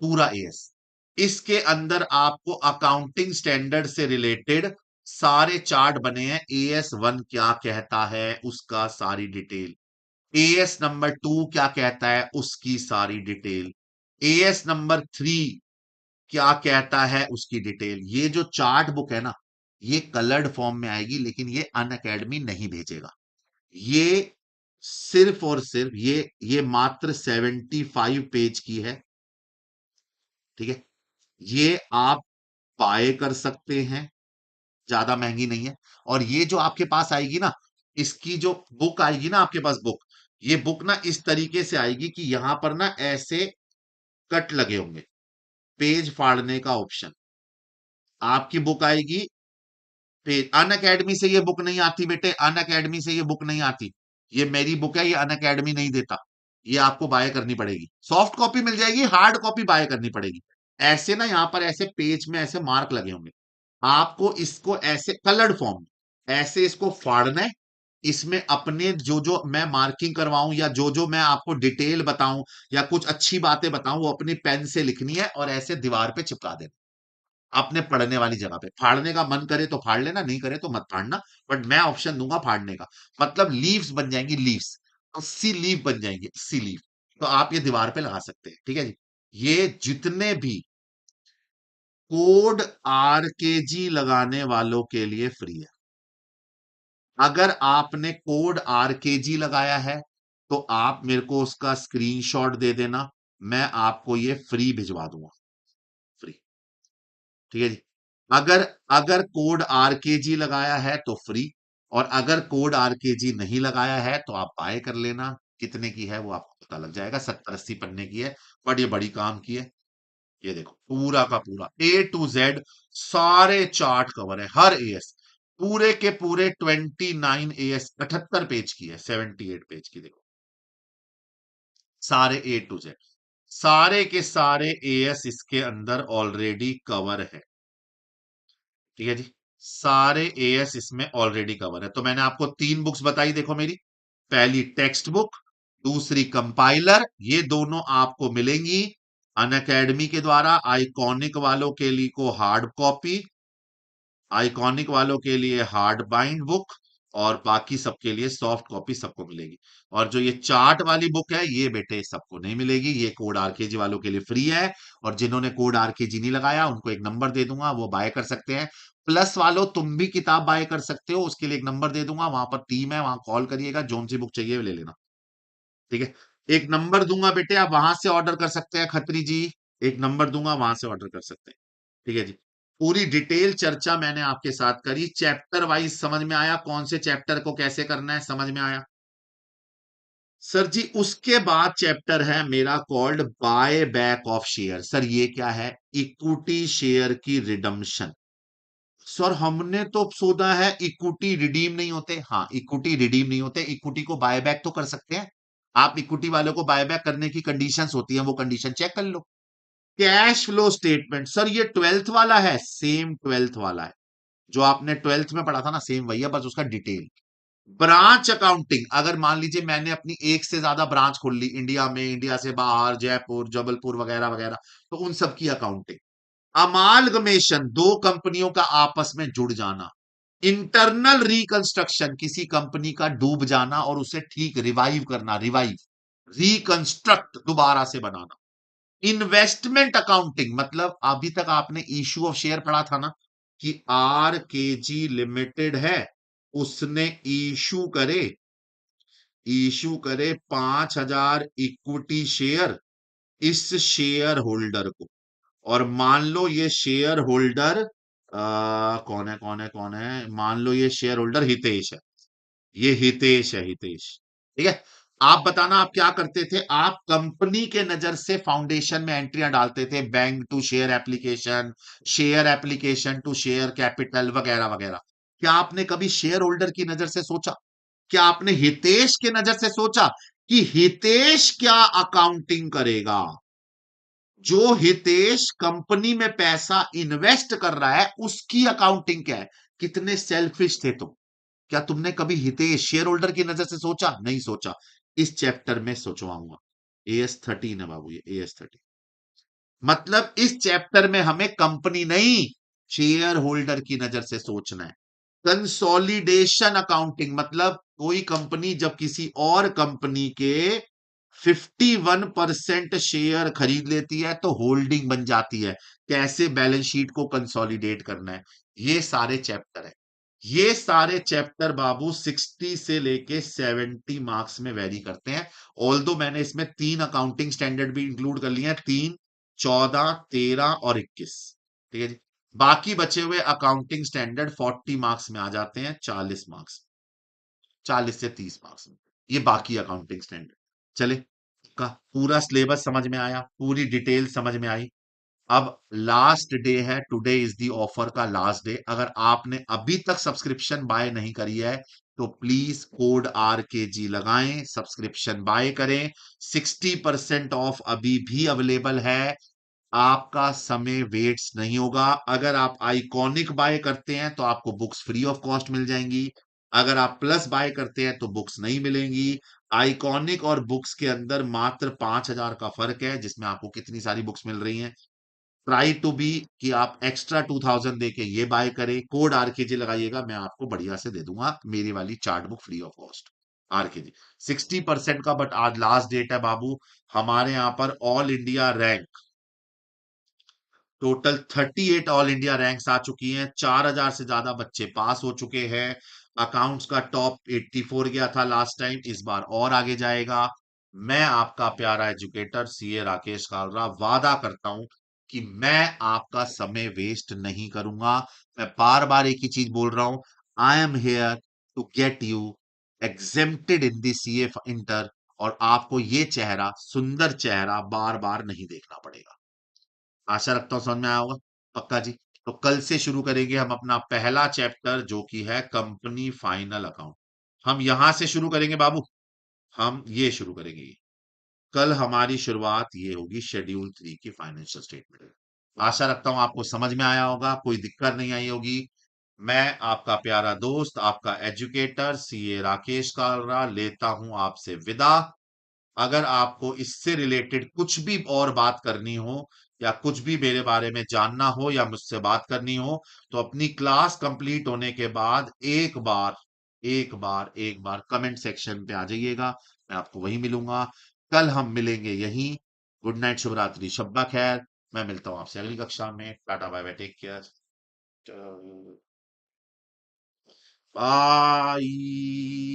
पूरा एएस। इसके अंदर आपको अकाउंटिंग स्टैंडर्ड से रिलेटेड सारे चार्ट बने हैं। एएस 1 क्या कहता है उसका सारी डिटेल, एएस नंबर 2 क्या कहता है उसकी सारी डिटेल, एएस नंबर 3 क्या कहता है उसकी डिटेल। ये जो चार्ट बुक है ना, ये कलर्ड फॉर्म में आएगी, लेकिन ये अन अकेडमी नहीं भेजेगा। ये सिर्फ और सिर्फ ये मात्र 75 पेज की है, ठीक है। ये आप बाय कर सकते हैं, ज्यादा महंगी नहीं है। और ये जो आपके पास आएगी ना, इसकी जो बुक आएगी ना आपके पास बुक, ये बुक ना इस तरीके से आएगी कि यहां पर ना ऐसे कट लगे होंगे, पेज फाड़ने का ऑप्शन। आपकी बुक आएगी, अन अकेडमी से ये बुक नहीं आती बेटे, अन अकेडमी से ये बुक नहीं आती। ये मेरी बुक है, ये अन अकेडमी नहीं देता, ये आपको बाय करनी पड़ेगी। सॉफ्ट कॉपी मिल जाएगी, हार्ड कॉपी बाय करनी पड़ेगी। ऐसे ना यहां पर ऐसे पेज में ऐसे मार्क लगे होंगे, आपको इसको ऐसे कलर्ड फॉर्म, ऐसे इसको फाड़ना है। इसमें अपने जो जो मैं मार्किंग करवाऊं, या जो जो मैं आपको डिटेल बताऊं, या कुछ अच्छी बातें बताऊं, वो अपनी पेन से लिखनी है और ऐसे दीवार पे चिपका देना, अपने पढ़ने वाली जगह पे। फाड़ने का मन करे तो फाड़ लेना, नहीं करे तो मत फाड़ना, बट मैं ऑप्शन दूंगा फाड़ने का। मतलब लीव्स बन जाएंगी, लीव्स 80 लीव बन जाएंगी, 80 लीव, तो आप ये दीवार पे लगा सकते हैं, ठीक है जी। ये जितने भी कोड आरकेजी लगाने वालों के लिए फ्री है। अगर आपने कोड आरकेजी लगाया है तो आप मेरे को उसका स्क्रीनशॉट दे देना, मैं आपको ये फ्री भिजवा दूंगा, फ्री। ठीक है जी। अगर अगर कोड आरकेजी लगाया है तो फ्री, और अगर कोड आरकेजी नहीं लगाया है तो आप बाय कर लेना। कितने की है वो आपको पता लग जाएगा, 70-80 पन्ने की है, बट ये बड़ी काम की है। ये देखो पूरा का पूरा A to Z सारे चार्ट कवर है, हर एएस, पूरे के पूरे 29 AS, 78 पेज की है, 78 पेज की। देखो सारे A to Z, सारे के सारे एएस इसके अंदर ऑलरेडी कवर है। ठीक है जी, सारे एएस इसमें ऑलरेडी कवर है। तो मैंने आपको 3 बुक्स बताई, देखो मेरी, पहली टेक्स्ट बुक, दूसरी कंपाइलर, ये दोनों आपको मिलेंगी अनअकैडमी के द्वारा। आइकॉनिक वालों के लिए को हार्ड कॉपी, आइकॉनिक वालों के लिए हार्ड बाइंड बुक, और बाकी सबके लिए सॉफ्ट कॉपी सबको मिलेगी। और जो ये चार्ट वाली बुक है ये बेटे सबको नहीं मिलेगी, ये कोड आरकेजी वालों के लिए फ्री है। और जिन्होंने कोड आरकेजी नहीं लगाया उनको एक नंबर दे दूंगा, वो बाय कर सकते हैं। प्लस वालों तुम भी किताब बाय कर सकते हो, उसके लिए एक नंबर दे दूंगा, वहां पर टीम है, वहां कॉल करिएगा, जोन सी बुक चाहिए ले लेना। ठीक है, एक नंबर दूंगा बेटे, आप वहां से ऑर्डर कर सकते हैं खत्री जी, एक नंबर दूंगा वहां से ऑर्डर कर सकते हैं। ठीक है जी, पूरी डिटेल चर्चा मैंने आपके साथ करी, चैप्टर वाइज समझ में आया, कौन से चैप्टर को कैसे करना है समझ में आया। सर जी उसके बाद चैप्टर है मेरा called buy back of share. Sir ये क्या है? इक्विटी शेयर की रिडम्पशन। सर हमने तो सोचा है इक्विटी रिडीम नहीं होते। हाँ, इक्विटी रिडीम नहीं होते, इक्विटी को बाय बैक तो कर सकते हैं। आप इक्विटी वालों को बाय बैक करने की कंडीशंस होती हैं, वो कंडीशन चेक कर लो। कैश फ्लो स्टेटमेंट, सर ये 12th वाला है, सेम 12th वाला है, जो आपने 12th में पढ़ा था ना, सेम वही है, बस उसका डिटेल। ब्रांच अकाउंटिंग, अगर मान लीजिए मैंने अपनी एक से ज्यादा ब्रांच खोल ली इंडिया में, इंडिया से बाहर, जयपुर, जबलपुर वगैरह वगैरह, तो उन सब की अकाउंटिंग। अमालगमेशन, दो कंपनियों का आपस में जुड़ जाना। इंटरनल रिकंस्ट्रक्शन, किसी कंपनी का डूब जाना और उसे ठीक रिवाइव करना, रिवाइव, रिकंस्ट्रक्ट, दोबारा से बनाना। इन्वेस्टमेंट अकाउंटिंग, मतलब अभी तक आपने इशू ऑफ शेयर पढ़ा था ना, कि आर के जी लिमिटेड है, उसने इशू करे 5,000 इक्विटी शेयर इस शेयर होल्डर को। और मान लो ये शेयर होल्डर कौन है, मान लो ये शेयर होल्डर हितेश है, ये हितेश है, हितेश। ठीक है, आप बताना आप क्या करते थे? आप कंपनी के नजर से फाउंडेशन में एंट्रियां डालते थे, bank to share application to share capital वगैरह वगैरह। क्या आपने कभी शेयर होल्डर की नजर से सोचा? क्या आपने हितेश के नजर से सोचा कि हितेश क्या अकाउंटिंग करेगा? जो हितेश कंपनी में पैसा इन्वेस्ट कर रहा है उसकी अकाउंटिंग क्या है? कितने सेल्फिश थे तुम? क्या तुमने कभी हितेश शेयर होल्डर की नजर से सोचा? नहीं सोचा। इस चैप्टर में सोचवाऊंगा। AS13 है बाबू, ये AS13। मतलब इस चैप्टर में हमें कंपनी नहीं, शेयर होल्डर की नजर से सोचना है। कंसोलिडेशन अकाउंटिंग, मतलब कोई कंपनी जब किसी और कंपनी के 51% शेयर खरीद लेती है तो होल्डिंग बन जाती है, कैसे बैलेंस शीट को कंसोलिडेट करना है, ये सारे चैप्टर है। ये सारे चैप्टर बाबू 60 से लेके 70 मार्क्स में वेरी करते हैं। ऑल्दो मैंने इसमें 3 अकाउंटिंग स्टैंडर्ड भी इंक्लूड कर लिए हैं, 3, 14, 13 और 21। ठीक है जी, बाकी बचे हुए अकाउंटिंग स्टैंडर्ड 40 मार्क्स में आ जाते हैं, 40 मार्क्स, 40 से 30 मार्क्स में, ये बाकी अकाउंटिंग स्टैंडर्ड। चले, का पूरा सिलेबस समझ में आया, पूरी डिटेल समझ में आई। अब लास्ट डे है, टुडे इज द ऑफर का लास्ट डे। अगर आपने अभी तक सब्सक्रिप्शन बाय नहीं करी है तो प्लीज कोड RKG लगाएं, सब्सक्रिप्शन बाय करें। 60% ऑफ अभी भी अवेलेबल है, आपका समय वेट्स नहीं होगा। अगर आप आइकॉनिक बाय करते हैं तो आपको बुक्स फ्री ऑफ कॉस्ट मिल जाएंगी, अगर आप प्लस बाय करते हैं तो बुक्स नहीं मिलेंगी। आइकॉनिक और बुक्स के अंदर मात्र 5,000 का फर्क है, जिसमें आपको कितनी सारी बुक्स मिल रही हैं। ट्राई टू बी कि आप एक्स्ट्रा 2,000 देके ये बाय करें, कोड RKG लगाइएगा, मैं आपको बढ़िया से दे दूंगा मेरी वाली chart book free of cost. RKG 60% का, बट आज लास्ट डेट है बाबू। हमारे यहाँ पर all India rank total 38 all India ranks आ चुकी हैं, 4000 से ज्यादा बच्चे पास हो चुके हैं। अकाउंट्स का टॉप 84 गया था लास्ट टाइम, इस बार और आगे जाएगा। मैं आपका प्यारा एजुकेटर सीए राकेश कालरा वादा करता हूं कि मैं आपका समय वेस्ट नहीं करूंगा। मैं बार बार एक ही चीज बोल रहा हूं, I am here to get you exempted in the CA inter, और आपको ये चेहरा, सुंदर चेहरा बार बार नहीं देखना पड़ेगा। आशा रखता हूँ समझ में आया होगा। पक्का जी। तो कल से शुरू करेंगे हम अपना पहला चैप्टर, जो कि है कंपनी फाइनल अकाउंट। हम यहां से शुरू करेंगे बाबू, हम ये शुरू करेंगे। कल हमारी शुरुआत ये होगी शेड्यूल 3 की फाइनेंशियल स्टेटमेंट। आशा रखता हूं आपको समझ में आया होगा, कोई दिक्कत नहीं आई होगी। मैं आपका प्यारा दोस्त, आपका एजुकेटर सीए राकेश कालरा लेता हूं आपसे विदा। अगर आपको इससे रिलेटेड कुछ भी और बात करनी हो, या कुछ भी मेरे बारे में जानना हो, या मुझसे बात करनी हो, तो अपनी क्लास कंप्लीट होने के बाद एक बार कमेंट सेक्शन पे आ जाइएगा। मैं आपको वहीं मिलूंगा। कल हम मिलेंगे यहीं। गुड नाइट, शुभ रात्रि, शब्बा खैर। मैं मिलता हूं आपसे अगली कक्षा में। Tata bye bye, take care, bye.